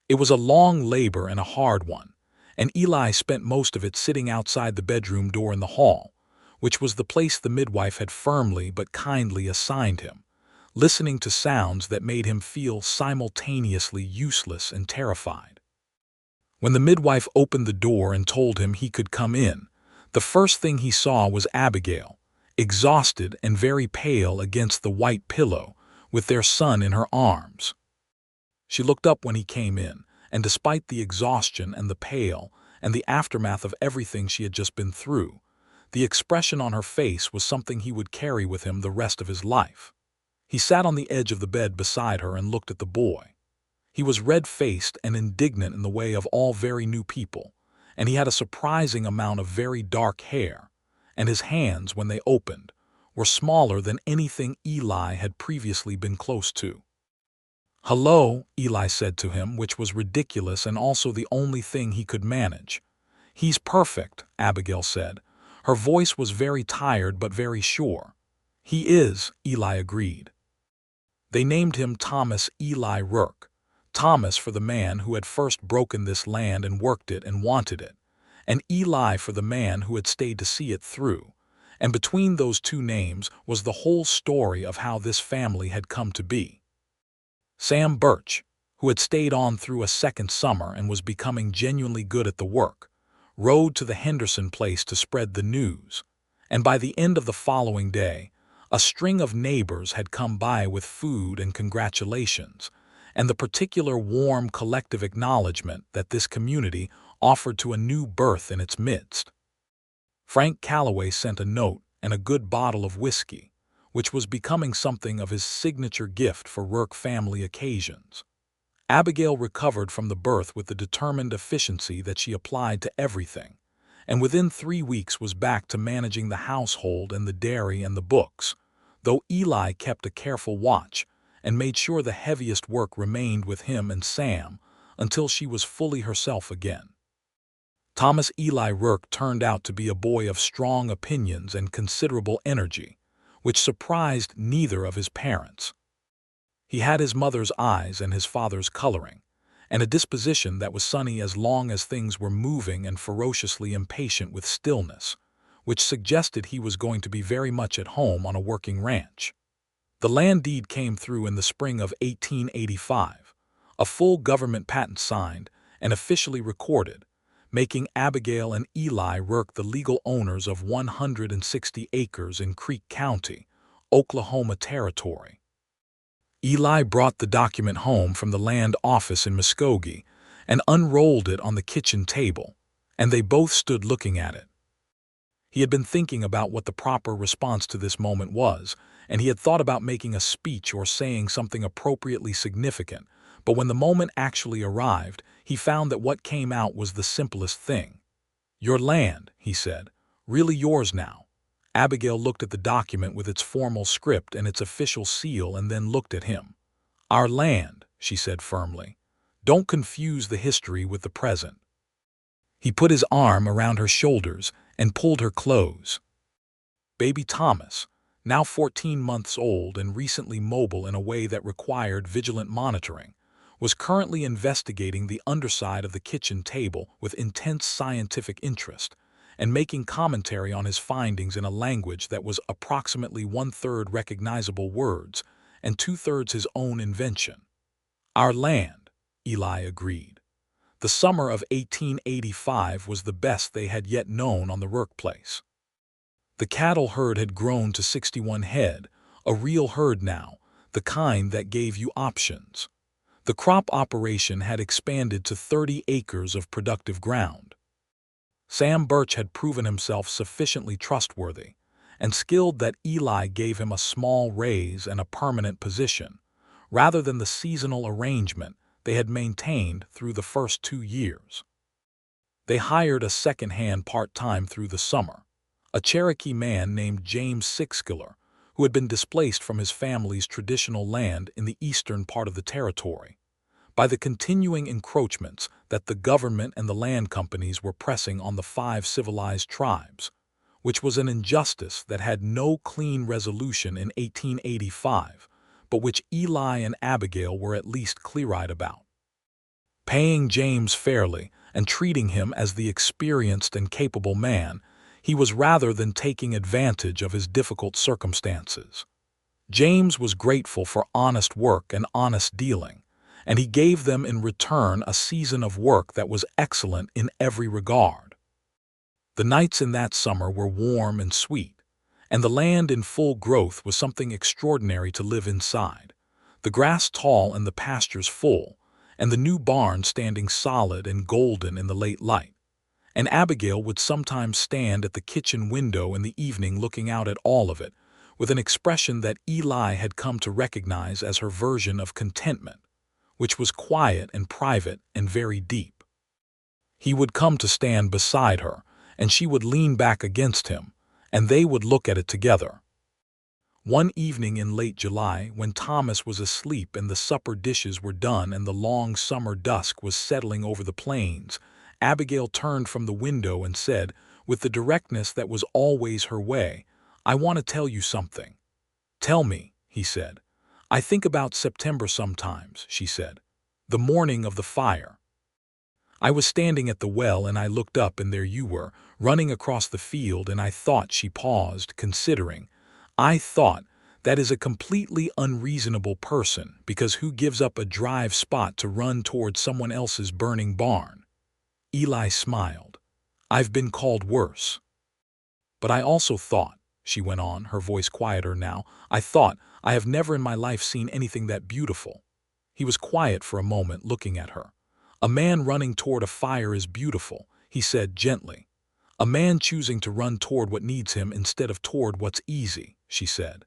It was a long labor and a hard one, and Eli spent most of it sitting outside the bedroom door in the hall, which was the place the midwife had firmly but kindly assigned him, listening to sounds that made him feel simultaneously useless and terrified. When the midwife opened the door and told him he could come in, the first thing he saw was Abigail, exhausted and very pale against the white pillow, with their son in her arms. She looked up when he came in, and despite the exhaustion and the pale and the aftermath of everything she had just been through, the expression on her face was something he would carry with him the rest of his life. He sat on the edge of the bed beside her and looked at the boy. He was red-faced and indignant in the way of all very new people, and he had a surprising amount of very dark hair, and his hands, when they opened, were smaller than anything Eli had previously been close to. "Hello," Eli said to him, which was ridiculous and also the only thing he could manage. "He's perfect," Abigail said. Her voice was very tired but very sure. "He is," Eli agreed. They named him Thomas Eli Rourke. Thomas for the man who had first broken this land and worked it and wanted it, and Eli for the man who had stayed to see it through. And between those two names was the whole story of how this family had come to be. Sam Birch, who had stayed on through a second summer and was becoming genuinely good at the work, rode to the Henderson place to spread the news, and by the end of the following day, a string of neighbors had come by with food and congratulations, and the particular warm collective acknowledgement that this community offered to a new birth in its midst. Frank Calloway sent a note and a good bottle of whiskey, which was becoming something of his signature gift for Rourke family occasions. Abigail recovered from the birth with the determined efficiency that she applied to everything, and within 3 weeks was back to managing the household and the dairy and the books, though Eli kept a careful watch and made sure the heaviest work remained with him and Sam until she was fully herself again. Thomas Eli Rourke turned out to be a boy of strong opinions and considerable energy, which surprised neither of his parents. He had his mother's eyes and his father's coloring, and a disposition that was sunny as long as things were moving and ferociously impatient with stillness, which suggested he was going to be very much at home on a working ranch. The land deed came through in the spring of 1885, a full government patent signed and officially recorded, making Abigail and Eli Rourke the legal owners of 160 acres in Creek County, Oklahoma Territory. Eli brought the document home from the land office in Muskogee and unrolled it on the kitchen table, and they both stood looking at it. He had been thinking about what the proper response to this moment was, and he had thought about making a speech or saying something appropriately significant, but when the moment actually arrived, he found that what came out was the simplest thing. "Your land," he said, "really yours now." Abigail looked at the document with its formal script and its official seal and then looked at him. "Our land," she said firmly. "Don't confuse the history with the present." He put his arm around her shoulders and pulled her close. Baby Thomas, now 14 months old and recently mobile in a way that required vigilant monitoring, was currently investigating the underside of the kitchen table with intense scientific interest and making commentary on his findings in a language that was approximately 1/3 recognizable words and 2/3 his own invention. "Our land," Eli agreed. The summer of 1885 was the best they had yet known on the Rourke place. The cattle herd had grown to 61 head, a real herd now, the kind that gave you options. The crop operation had expanded to 30 acres of productive ground. Sam Birch had proven himself sufficiently trustworthy and skilled that Eli gave him a small raise and a permanent position, rather than the seasonal arrangement they had maintained through the first 2 years. They hired a second-hand part-time through the summer, a Cherokee man named James Sixkiller, who had been displaced from his family's traditional land in the eastern part of the territory by the continuing encroachments that the government and the land companies were pressing on the 5 civilized tribes, which was an injustice that had no clean resolution in 1885, but which Eli and Abigail were at least clear-eyed about. Paying James fairly and treating him as the experienced and capable man he was rather than taking advantage of his difficult circumstances. James was grateful for honest work and honest dealing, and he gave them in return a season of work that was excellent in every regard. The nights in that summer were warm and sweet, and the land in full growth was something extraordinary to live inside, the grass tall and the pastures full, and the new barn standing solid and golden in the late light. And Abigail would sometimes stand at the kitchen window in the evening looking out at all of it, with an expression that Eli had come to recognize as her version of contentment, which was quiet and private and very deep. He would come to stand beside her, and she would lean back against him, and they would look at it together. One evening in late July, when Thomas was asleep and the supper dishes were done and the long summer dusk was settling over the plains, Abigail turned from the window and said, with the directness that was always her way, "I want to tell you something." "Tell me," he said. "I think about September sometimes," she said. "The morning of the fire. I was standing at the well and I looked up and there you were, running across the field, and I thought," she paused, considering, "I thought, that is a completely unreasonable person, because who gives up a dry spot to run toward someone else's burning barn?" Eli smiled. "I've been called worse. But I also thought," she went on, her voice quieter now, "I thought, I have never in my life seen anything that beautiful." He was quiet for a moment, looking at her. "A man running toward a fire is beautiful," he said gently. "A man choosing to run toward what needs him instead of toward what's easy," she said.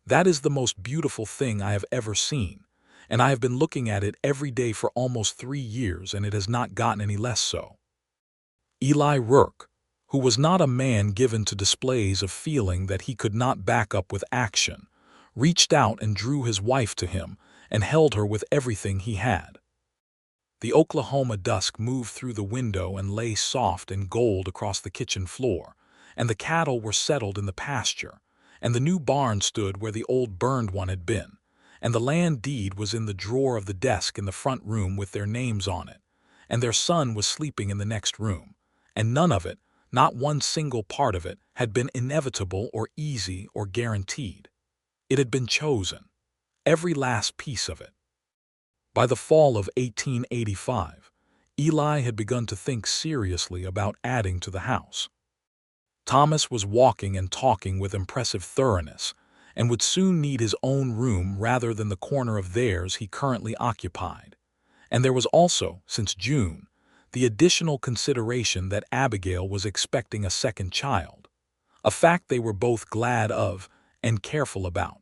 "That is the most beautiful thing I have ever seen, and I have been looking at it every day for almost 3 years, and it has not gotten any less so." Eli Rourke, who was not a man given to displays of feeling that he could not back up with action, reached out and drew his wife to him and held her with everything he had. The Oklahoma dusk moved through the window and lay soft and gold across the kitchen floor, and the cattle were settled in the pasture, and the new barn stood where the old burned one had been, and the land deed was in the drawer of the desk in the front room with their names on it, and their son was sleeping in the next room, and none of it, not one single part of it, had been inevitable or easy or guaranteed. It had been chosen, every last piece of it. By the fall of 1885, Eli had begun to think seriously about adding to the house. Thomas was walking and talking with impressive thoroughness, and would soon need his own room rather than the corner of theirs he currently occupied. And there was also, since June, the additional consideration that Abigail was expecting a second child, a fact they were both glad of and careful about,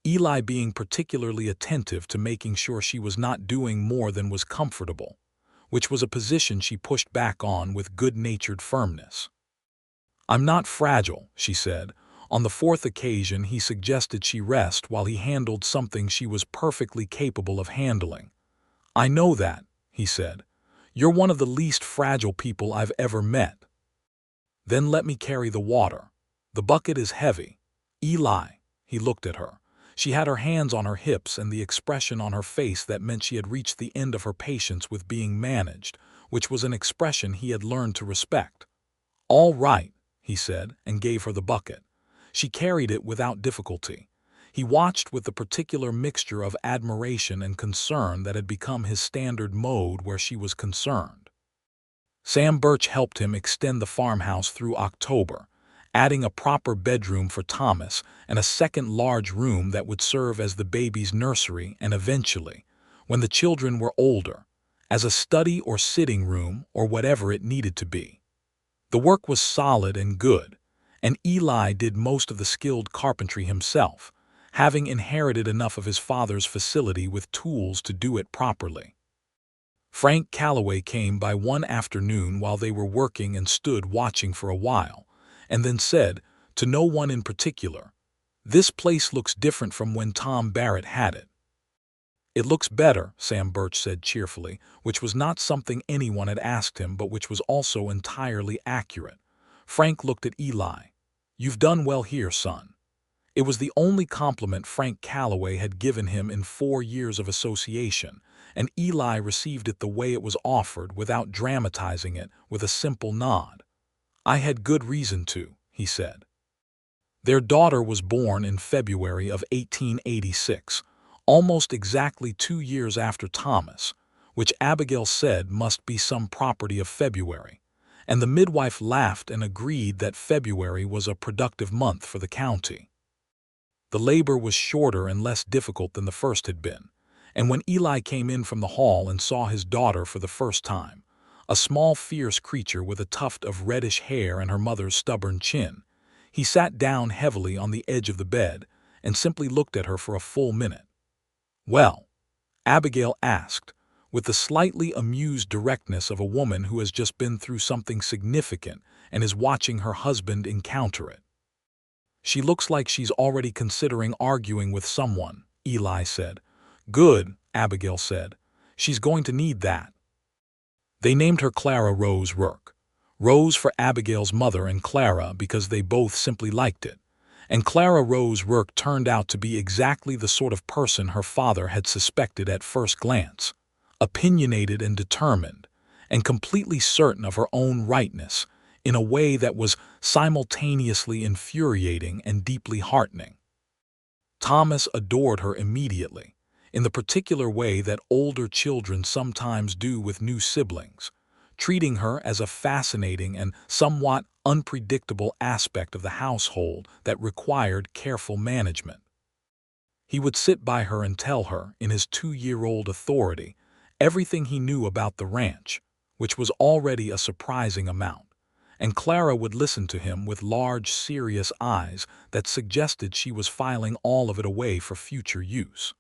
Eli being particularly attentive to making sure she was not doing more than was comfortable, which was a position she pushed back on with good-natured firmness. "I'm not fragile," she said. On the 4th occasion he suggested she rest while he handled something she was perfectly capable of handling. "I know that," he said. "You're one of the least fragile people I've ever met." "Then let me carry the water. The bucket is heavy." "Eli," he looked at her. She had her hands on her hips and the expression on her face that meant she had reached the end of her patience with being managed, which was an expression he had learned to respect. "All right," he said, and gave her the bucket. She carried it without difficulty. He watched with the particular mixture of admiration and concern that had become his standard mode where she was concerned. Sam Birch helped him extend the farmhouse through October, adding a proper bedroom for Thomas and a second large room that would serve as the baby's nursery and eventually, when the children were older, as a study or sitting room or whatever it needed to be. The work was solid and good, and Eli did most of the skilled carpentry himself, having inherited enough of his father's facility with tools to do it properly. Frank Calloway came by one afternoon while they were working and stood watching for a while, and then said, to no one in particular, "This place looks different from when Tom Barrett had it." "It looks better," Sam Birch said cheerfully, which was not something anyone had asked him but which was also entirely accurate. Frank looked at Eli. "You've done well here, son." It was the only compliment Frank Calloway had given him in 4 years of association, and Eli received it the way it was offered without dramatizing it, with a simple nod. "I had good reason to," he said. Their daughter was born in February of 1886, almost exactly 2 years after Thomas, which Abigail said must be some property of February, and the midwife laughed and agreed that February was a productive month for the county. The labor was shorter and less difficult than the first had been, and when Eli came in from the hall and saw his daughter for the first time, a small fierce creature with a tuft of reddish hair and her mother's stubborn chin, he sat down heavily on the edge of the bed and simply looked at her for a full minute. "Well?" Abigail asked, with the slightly amused directness of a woman who has just been through something significant and is watching her husband encounter it. "She looks like she's already considering arguing with someone," Eli said. "Good," Abigail said. "She's going to need that." They named her Clara Rose Rourke. Rose for Abigail's mother and Clara because they both simply liked it. And Clara Rose Rourke turned out to be exactly the sort of person her father had suspected at first glance. Opinionated and determined, and completely certain of her own rightness, in a way that was simultaneously infuriating and deeply heartening. Thomas adored her immediately, in the particular way that older children sometimes do with new siblings, treating her as a fascinating and somewhat unpredictable aspect of the household that required careful management. He would sit by her and tell her, in his 2-year-old authority, everything he knew about the ranch, which was already a surprising amount, and Clara would listen to him with large, serious eyes that suggested she was filing all of it away for future use.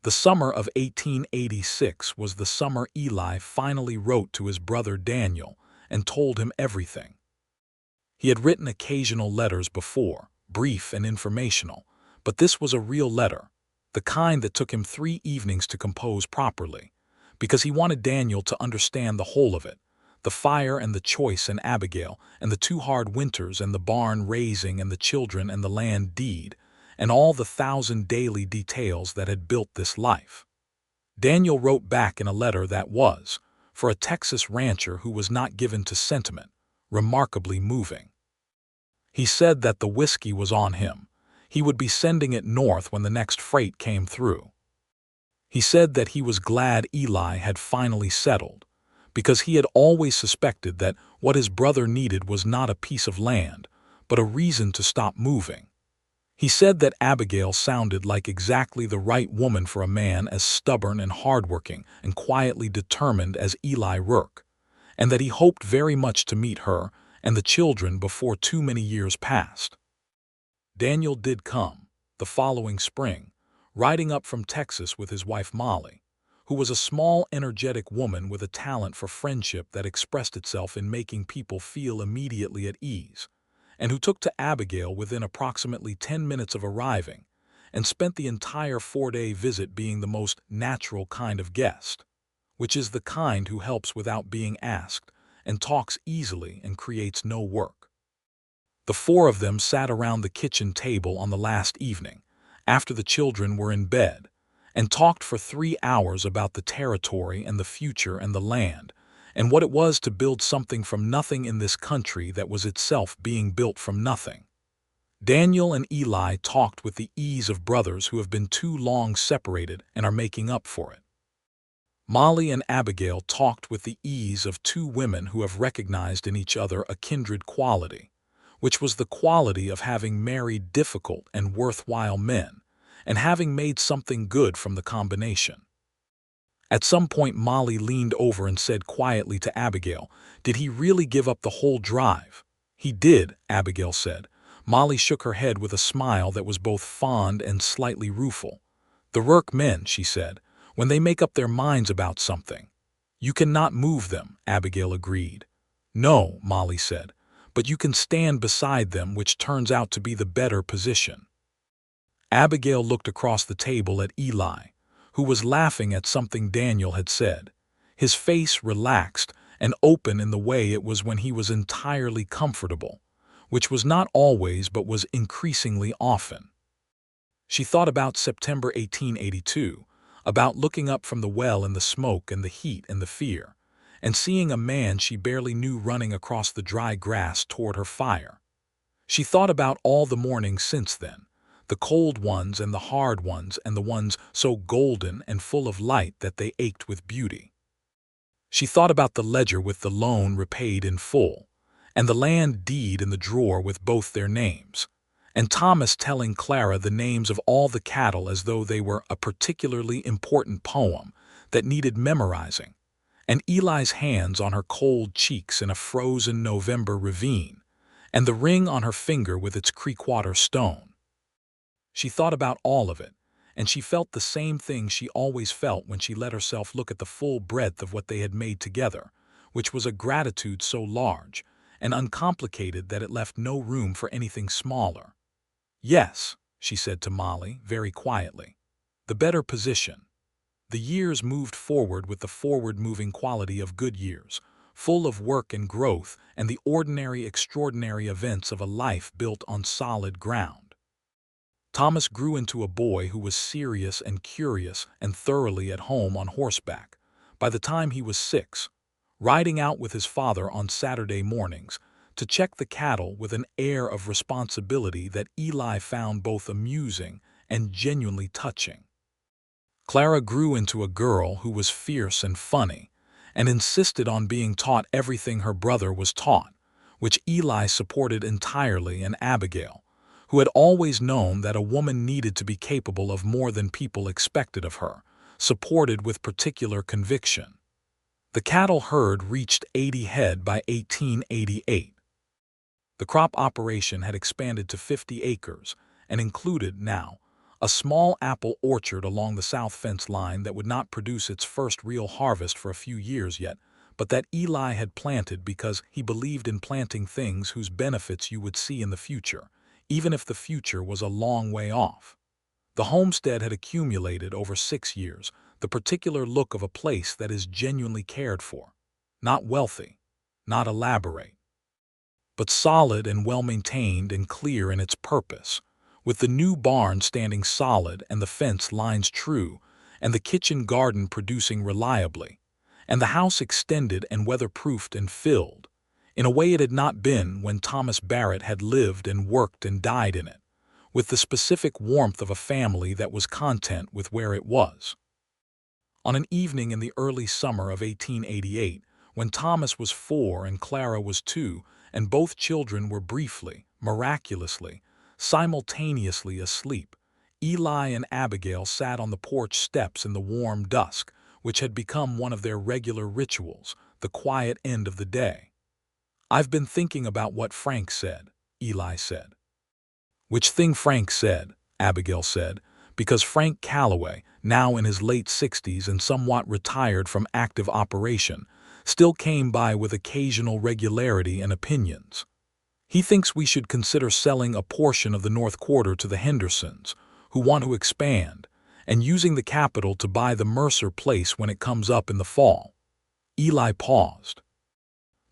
The summer of 1886 was the summer Eli finally wrote to his brother Daniel and told him everything. He had written occasional letters before, brief and informational, but this was a real letter, the kind that took him 3 evenings to compose properly, because he wanted Daniel to understand the whole of it, the fire and the choice and Abigail, and the 2 hard winters and the barn raising and the children and the land deed, and all the 1,000 daily details that had built this life. Daniel wrote back in a letter that was, for a Texas rancher who was not given to sentiment, remarkably moving. He said that the whiskey was on him. He would be sending it north when the next freight came through. He said that he was glad Eli had finally settled, because he had always suspected that what his brother needed was not a piece of land, but a reason to stop moving. He said that Abigail sounded like exactly the right woman for a man as stubborn and hardworking and quietly determined as Eli Rourke, and that he hoped very much to meet her and the children before too many years passed. Daniel did come, the following spring, riding up from Texas with his wife Molly, who was a small, energetic woman with a talent for friendship that expressed itself in making people feel immediately at ease, and who took to Abigail within approximately 10 minutes of arriving, and spent the entire 4-day visit being the most natural kind of guest, which is the kind who helps without being asked, and talks easily and creates no work. The 4 of them sat around the kitchen table on the last evening, after the children were in bed, and talked for 3 hours about the territory and the future and the land, and what it was to build something from nothing in this country that was itself being built from nothing. Daniel and Eli talked with the ease of brothers who have been too long separated and are making up for it. Molly and Abigail talked with the ease of 2 women who have recognized in each other a kindred quality, which was the quality of having married difficult and worthwhile men, and having made something good from the combination. At some point Molly leaned over and said quietly to Abigail, "Did he really give up the whole drive?" "He did," Abigail said. Molly shook her head with a smile that was both fond and slightly rueful. "The Rourke men," she said, "when they make up their minds about something, you cannot move them," Abigail agreed. "No," Molly said, "but you can stand beside them, which turns out to be the better position." Abigail looked across the table at Eli, who was laughing at something Daniel had said. His face relaxed and open in the way it was when he was entirely comfortable, which was not always but was increasingly often. She thought about September 1882, about looking up from the well in the smoke and the heat and the fear, and seeing a man she barely knew running across the dry grass toward her fire. She thought about all the mornings since then, the cold ones and the hard ones and the ones so golden and full of light that they ached with beauty. She thought about the ledger with the loan repaid in full, and the land deed in the drawer with both their names, and Thomas telling Clara the names of all the cattle as though they were a particularly important poem that needed memorizing, and Eli's hands on her cold cheeks in a frozen November ravine, and the ring on her finger with its creekwater stone. She thought about all of it, and she felt the same thing she always felt when she let herself look at the full breadth of what they had made together, which was a gratitude so large and uncomplicated that it left no room for anything smaller. "Yes," she said to Molly, very quietly, "the better position." The years moved forward with the forward-moving quality of good years, full of work and growth and the ordinary extraordinary events of a life built on solid ground. Thomas grew into a boy who was serious and curious and thoroughly at home on horseback. By the time he was 6, riding out with his father on Saturday mornings to check the cattle with an air of responsibility that Eli found both amusing and genuinely touching. Clara grew into a girl who was fierce and funny, and insisted on being taught everything her brother was taught, which Eli supported entirely, and Abigail, who had always known that a woman needed to be capable of more than people expected of her, supported with particular conviction. The cattle herd reached 80 head by 1888. The crop operation had expanded to 50 acres and included, now, a small apple orchard along the south fence line that would not produce its first real harvest for a few years yet, but that Eli had planted because he believed in planting things whose benefits you would see in the future, even if the future was a long way off. The homestead had accumulated over 6 years the particular look of a place that is genuinely cared for, not wealthy, not elaborate, but solid and well-maintained and clear in its purpose, with the new barn standing solid and the fence lines true, and the kitchen garden producing reliably, and the house extended and weatherproofed and filled, in a way it had not been when Thomas Barrett had lived and worked and died in it, with the specific warmth of a family that was content with where it was. On an evening in the early summer of 1888, when Thomas was 4 and Clara was 2, and both children were briefly, miraculously, simultaneously asleep, Eli and Abigail sat on the porch steps in the warm dusk, which had become one of their regular rituals, the quiet end of the day. "I've been thinking about what Frank said," Eli said. "Which thing Frank said?" Abigail said, because Frank Calloway, now in his late 60s and somewhat retired from active operation, still came by with occasional regularity and opinions. "He thinks we should consider selling a portion of the North Quarter to the Hendersons, who want to expand, and using the capital to buy the Mercer place when it comes up in the fall." Eli paused.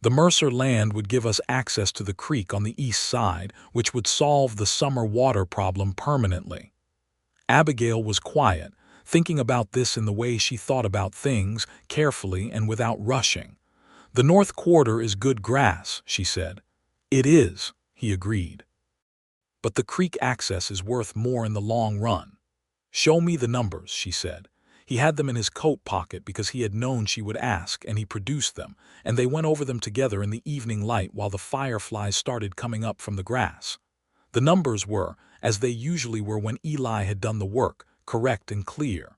"The Mercer land would give us access to the creek on the east side, which would solve the summer water problem permanently." Abigail was quiet, thinking about this in the way she thought about things, carefully and without rushing. "The North Quarter is good grass," she said. "It is," he agreed. "But the creek access is worth more in the long run." "Show me the numbers," she said. He had them in his coat pocket because he had known she would ask, and he produced them, and they went over them together in the evening light while the fireflies started coming up from the grass. The numbers were, as they usually were when Eli had done the work, correct and clear.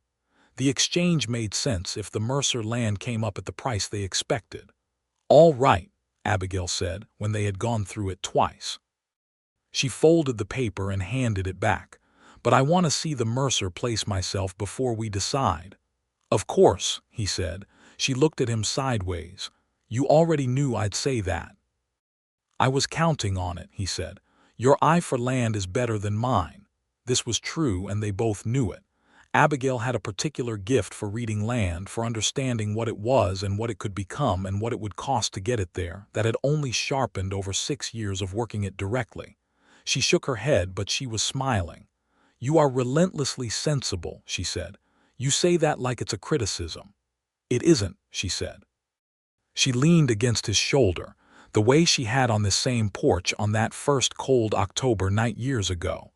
The exchange made sense if the Mercer land came up at the price they expected. "All right," Abigail said when they had gone through it twice. She folded the paper and handed it back. "But I want to see the Mercer place myself before we decide." "Of course," he said. She looked at him sideways. "You already knew I'd say that." "I was counting on it," he said. "Your eye for land is better than mine." This was true, and they both knew it. Abigail had a particular gift for reading land, for understanding what it was and what it could become and what it would cost to get it there, that had only sharpened over 6 years of working it directly. She shook her head, but she was smiling. "You are relentlessly sensible," she said. "You say that like it's a criticism." "It isn't," she said. She leaned against his shoulder, the way she had on this same porch on that first cold October night years ago.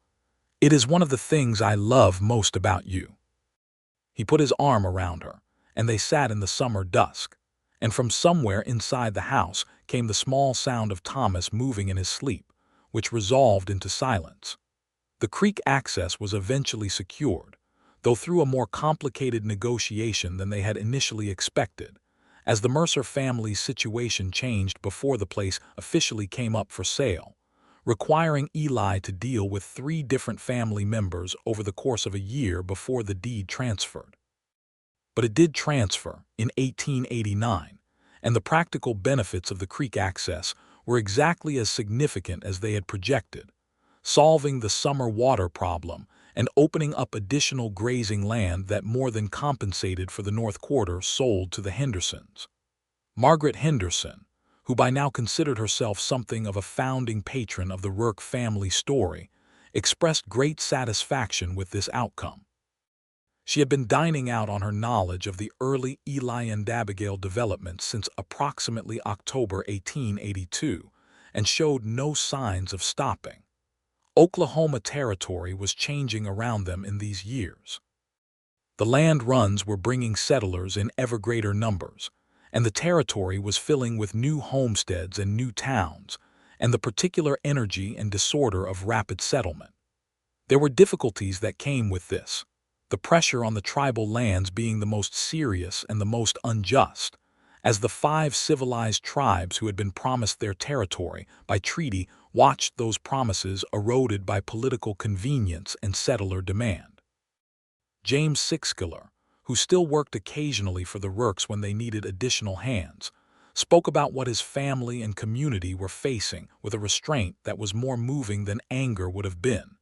"It is one of the things I love most about you." He put his arm around her, and they sat in the summer dusk. And from somewhere inside the house came the small sound of Thomas moving in his sleep, which resolved into silence. The creek access was eventually secured, though through a more complicated negotiation than they had initially expected, as the Mercer family's situation changed before the place officially came up for sale, requiring Eli to deal with 3 different family members over the course of a year before the deed transferred. But it did transfer in 1889, and the practical benefits of the creek access were exactly as significant as they had projected, solving the summer water problem and opening up additional grazing land that more than compensated for the North Quarter sold to the Hendersons. Margaret Henderson, who by now considered herself something of a founding patron of the Rourke family story, expressed great satisfaction with this outcome. She had been dining out on her knowledge of the early Eli and Abigail developments since approximately October 1882, and showed no signs of stopping. Oklahoma Territory was changing around them in these years. The land runs were bringing settlers in ever greater numbers, and the territory was filling with new homesteads and new towns, and the particular energy and disorder of rapid settlement. There were difficulties that came with this, the pressure on the tribal lands being the most serious and the most unjust, as the 5 civilized tribes who had been promised their territory by treaty watched those promises eroded by political convenience and settler demand. James Sixkiller, who still worked occasionally for the Rourkes when they needed additional hands, spoke about what his family and community were facing with a restraint that was more moving than anger would have been,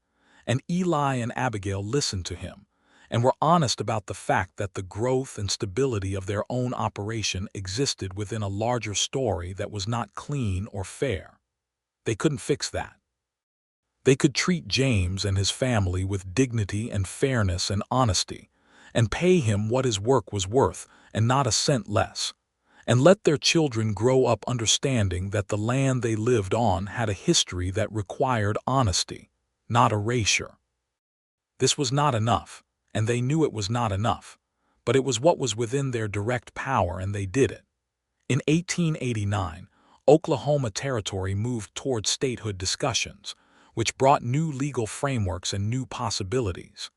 and Eli and Abigail listened to him, and were honest about the fact that the growth and stability of their own operation existed within a larger story that was not clean or fair. They couldn't fix that. They could treat James and his family with dignity and fairness and honesty, and pay him what his work was worth and not a cent less, and let their children grow up understanding that the land they lived on had a history that required honesty, not erasure. This was not enough, and they knew it was not enough, but it was what was within their direct power, and they did it. In 1889, Oklahoma Territory moved toward statehood discussions, which brought new legal frameworks and new possibilities.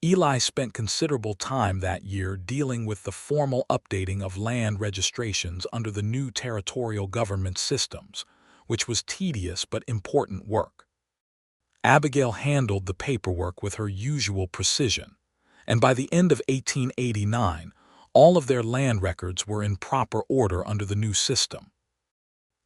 Eli spent considerable time that year dealing with the formal updating of land registrations under the new territorial government systems, which was tedious but important work. Abigail handled the paperwork with her usual precision, and by the end of 1889, all of their land records were in proper order under the new system.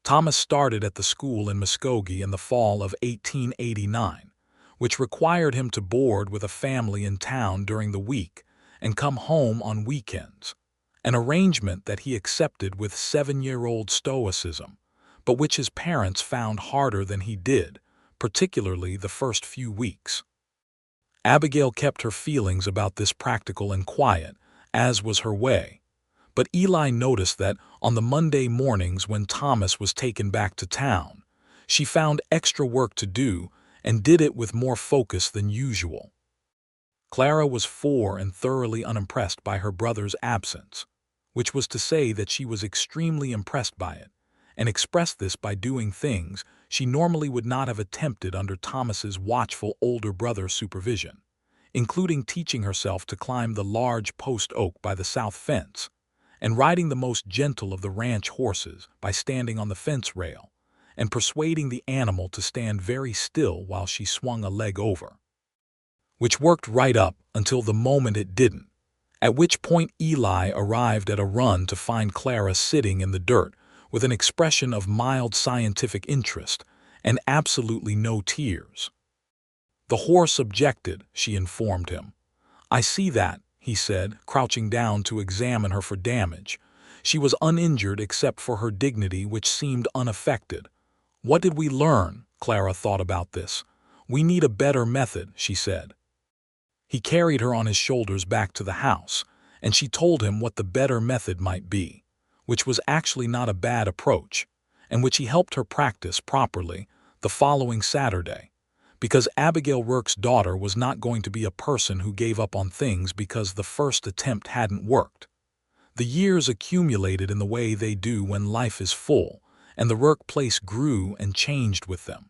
Thomas started at the school in Muskogee in the fall of 1889, which required him to board with a family in town during the week and come home on weekends, an arrangement that he accepted with 7-year-old stoicism, but which his parents found harder than he did, particularly the first few weeks. Abigail kept her feelings about this practical and quiet, as was her way. But Eli noticed that on the Monday mornings when Thomas was taken back to town, she found extra work to do and did it with more focus than usual. Clara was 4 and thoroughly unimpressed by her brother's absence, which was to say that she was extremely impressed by it, and expressed this by doing things she normally would not have attempted under Thomas's watchful older brother's supervision, including teaching herself to climb the large post oak by the south fence, and riding the most gentle of the ranch horses by standing on the fence rail, and persuading the animal to stand very still while she swung a leg over, which worked right up until the moment it didn't, at which point Eli arrived at a run to find Clara sitting in the dirt with an expression of mild scientific interest and absolutely no tears. The horse objected, she informed him. I see that, he said, crouching down to examine her for damage. She was uninjured except for her dignity, which seemed unaffected. What did we learn? Clara thought about this. We need a better method, she said. He carried her on his shoulders back to the house, and she told him what the better method might be, which was actually not a bad approach, and which he helped her practice properly the following Saturday, because Abigail Rourke's daughter was not going to be a person who gave up on things because the first attempt hadn't worked. The years accumulated in the way they do when life is full, and the Rourke place grew and changed with them.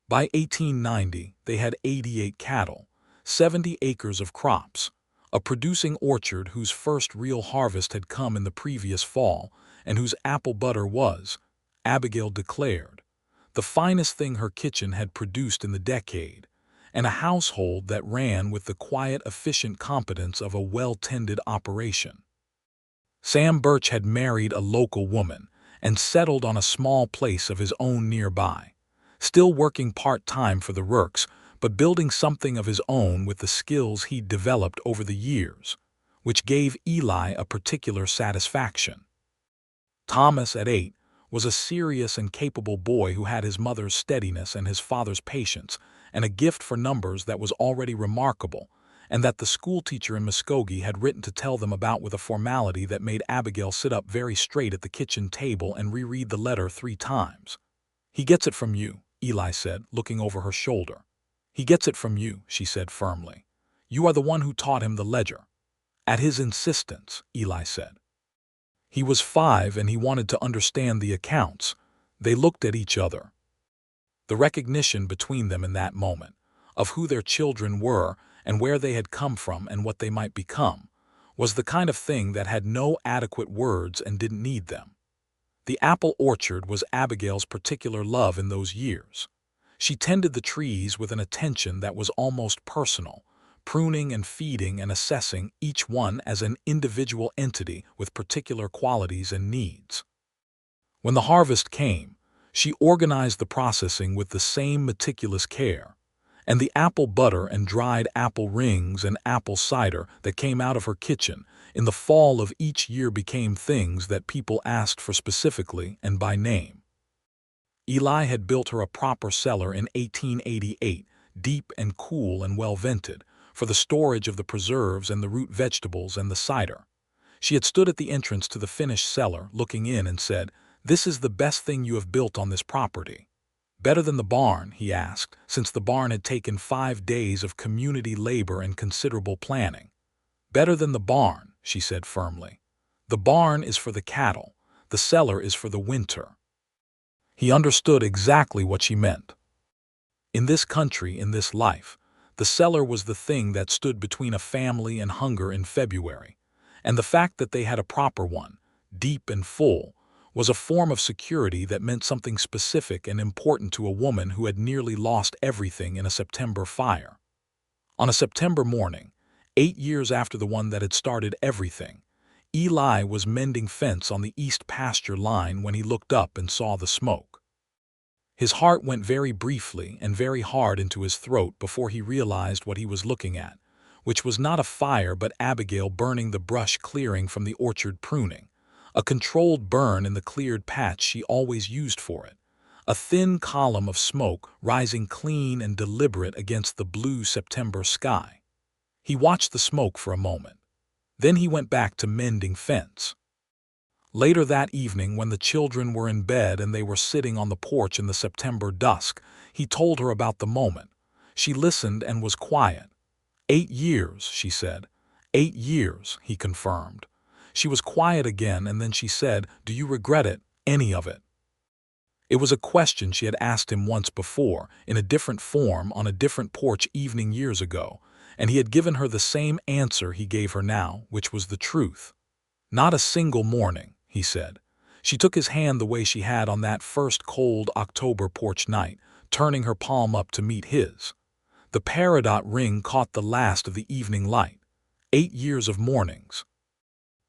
By 1890, they had 88 cattle, 70 acres of crops, a producing orchard whose first real harvest had come in the previous fall, and whose apple butter was, Abigail declared, the finest thing her kitchen had produced in the decade, and a household that ran with the quiet, efficient competence of a well-tended operation. Sam Birch had married a local woman and settled on a small place of his own nearby, still working part-time for the Rourkes, but building something of his own with the skills he'd developed over the years, which gave Eli a particular satisfaction. Thomas, at 8, was a serious and capable boy who had his mother's steadiness and his father's patience, and a gift for numbers that was already remarkable, and that the schoolteacher in Muskogee had written to tell them about with a formality that made Abigail sit up very straight at the kitchen table and reread the letter 3 times. He gets it from you, Eli said, looking over her shoulder. He gets it from you, she said firmly. You are the one who taught him the ledger. At his insistence, Eli said. He was 5 and he wanted to understand the accounts. They looked at each other. The recognition between them in that moment, of who their children were and where they had come from and what they might become, was the kind of thing that had no adequate words and didn't need them. The apple orchard was Abigail's particular love in those years. She tended the trees with an attention that was almost personal, pruning and feeding and assessing each one as an individual entity with particular qualities and needs. When the harvest came, she organized the processing with the same meticulous care, and the apple butter and dried apple rings and apple cider that came out of her kitchen in the fall of each year became things that people asked for specifically and by name. Eli had built her a proper cellar in 1888, deep and cool and well-vented, for the storage of the preserves and the root vegetables and the cider. She had stood at the entrance to the finished cellar, looking in, and said, "This is the best thing you have built on this property." Better than the barn, he asked, since the barn had taken 5 days of community labor and considerable planning. Better than the barn, she said firmly. The barn is for the cattle, the cellar is for the winter. He understood exactly what she meant. In this country, in this life, the cellar was the thing that stood between a family and hunger in February, and the fact that they had a proper one, deep and full, was a form of security that meant something specific and important to a woman who had nearly lost everything in a September fire. On a September morning, 8 years after the one that had started everything, Eli was mending fence on the east pasture line when he looked up and saw the smoke. His heart went very briefly and very hard into his throat before he realized what he was looking at, which was not a fire but Abigail burning the brush clearing from the orchard pruning, a controlled burn in the cleared patch she always used for it, a thin column of smoke rising clean and deliberate against the blue September sky. He watched the smoke for a moment. Then he went back to mending fence. Later that evening, when the children were in bed and they were sitting on the porch in the September dusk, he told her about the moment. She listened and was quiet. 8 years, she said. 8 years, he confirmed. She was quiet again, and then she said, "Do you regret it, any of it?" It was a question she had asked him once before, in a different form, on a different porch evening years ago, and he had given her the same answer he gave her now, which was the truth. "Not a single morning," he said. She took his hand the way she had on that first cold October porch night, turning her palm up to meet his. The peridot ring caught the last of the evening light. 8 years of mornings.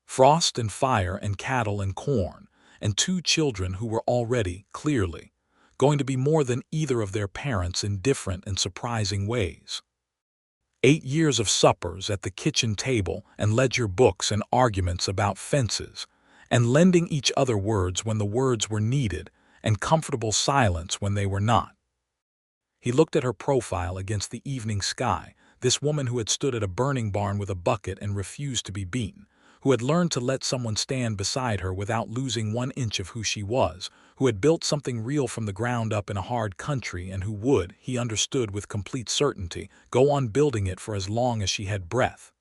Frost and fire and cattle and corn, and 2 children who were already, clearly, going to be more than either of their parents in different and surprising ways. 8 years of suppers at the kitchen table and ledger books and arguments about fences, and lending each other words when the words were needed, and comfortable silence when they were not. He looked at her profile against the evening sky, this woman who had stood at a burning barn with a bucket and refused to be beaten, who had learned to let someone stand beside her without losing 1 inch of who she was, who had built something real from the ground up in a hard country, and who would, he understood with complete certainty, go on building it for as long as she had breath.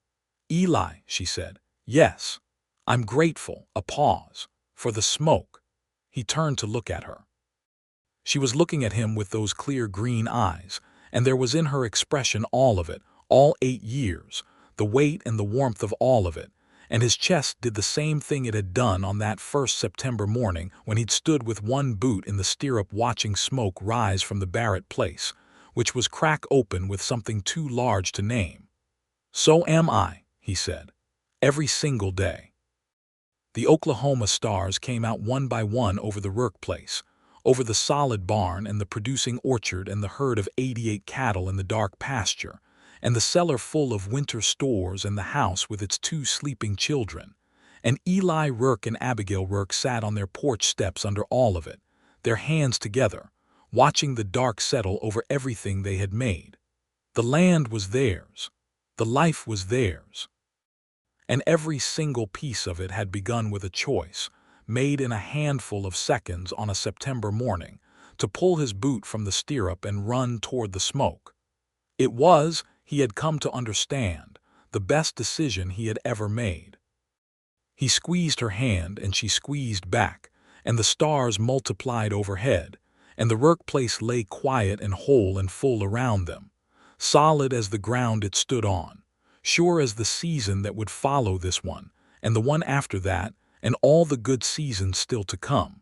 "Eli," she said. "Yes. I'm grateful," a pause, "for the smoke." He turned to look at her. She was looking at him with those clear green eyes, and there was in her expression all of it, all 8 years, the weight and the warmth of all of it, and his chest did the same thing it had done on that first September morning when he'd stood with one boot in the stirrup watching smoke rise from the Barrett place, which was crack open with something too large to name. "So am I," he said. "Every single day." The Oklahoma stars came out one by one over the Rourke place, over the solid barn and the producing orchard and the herd of 88 cattle in the dark pasture, and the cellar full of winter stores and the house with its 2 sleeping children. And Eli Rourke and Abigail Rourke sat on their porch steps under all of it, their hands together, watching the dark settle over everything they had made. The land was theirs. The life was theirs. And every single piece of it had begun with a choice, made in a handful of seconds on a September morning, to pull his boot from the stirrup and run toward the smoke. It was, he had come to understand, the best decision he had ever made. He squeezed her hand and she squeezed back, and the stars multiplied overhead, and the Rourke place lay quiet and whole and full around them, solid as the ground it stood on, sure as the season that would follow this one, and the one after that, and all the good seasons still to come.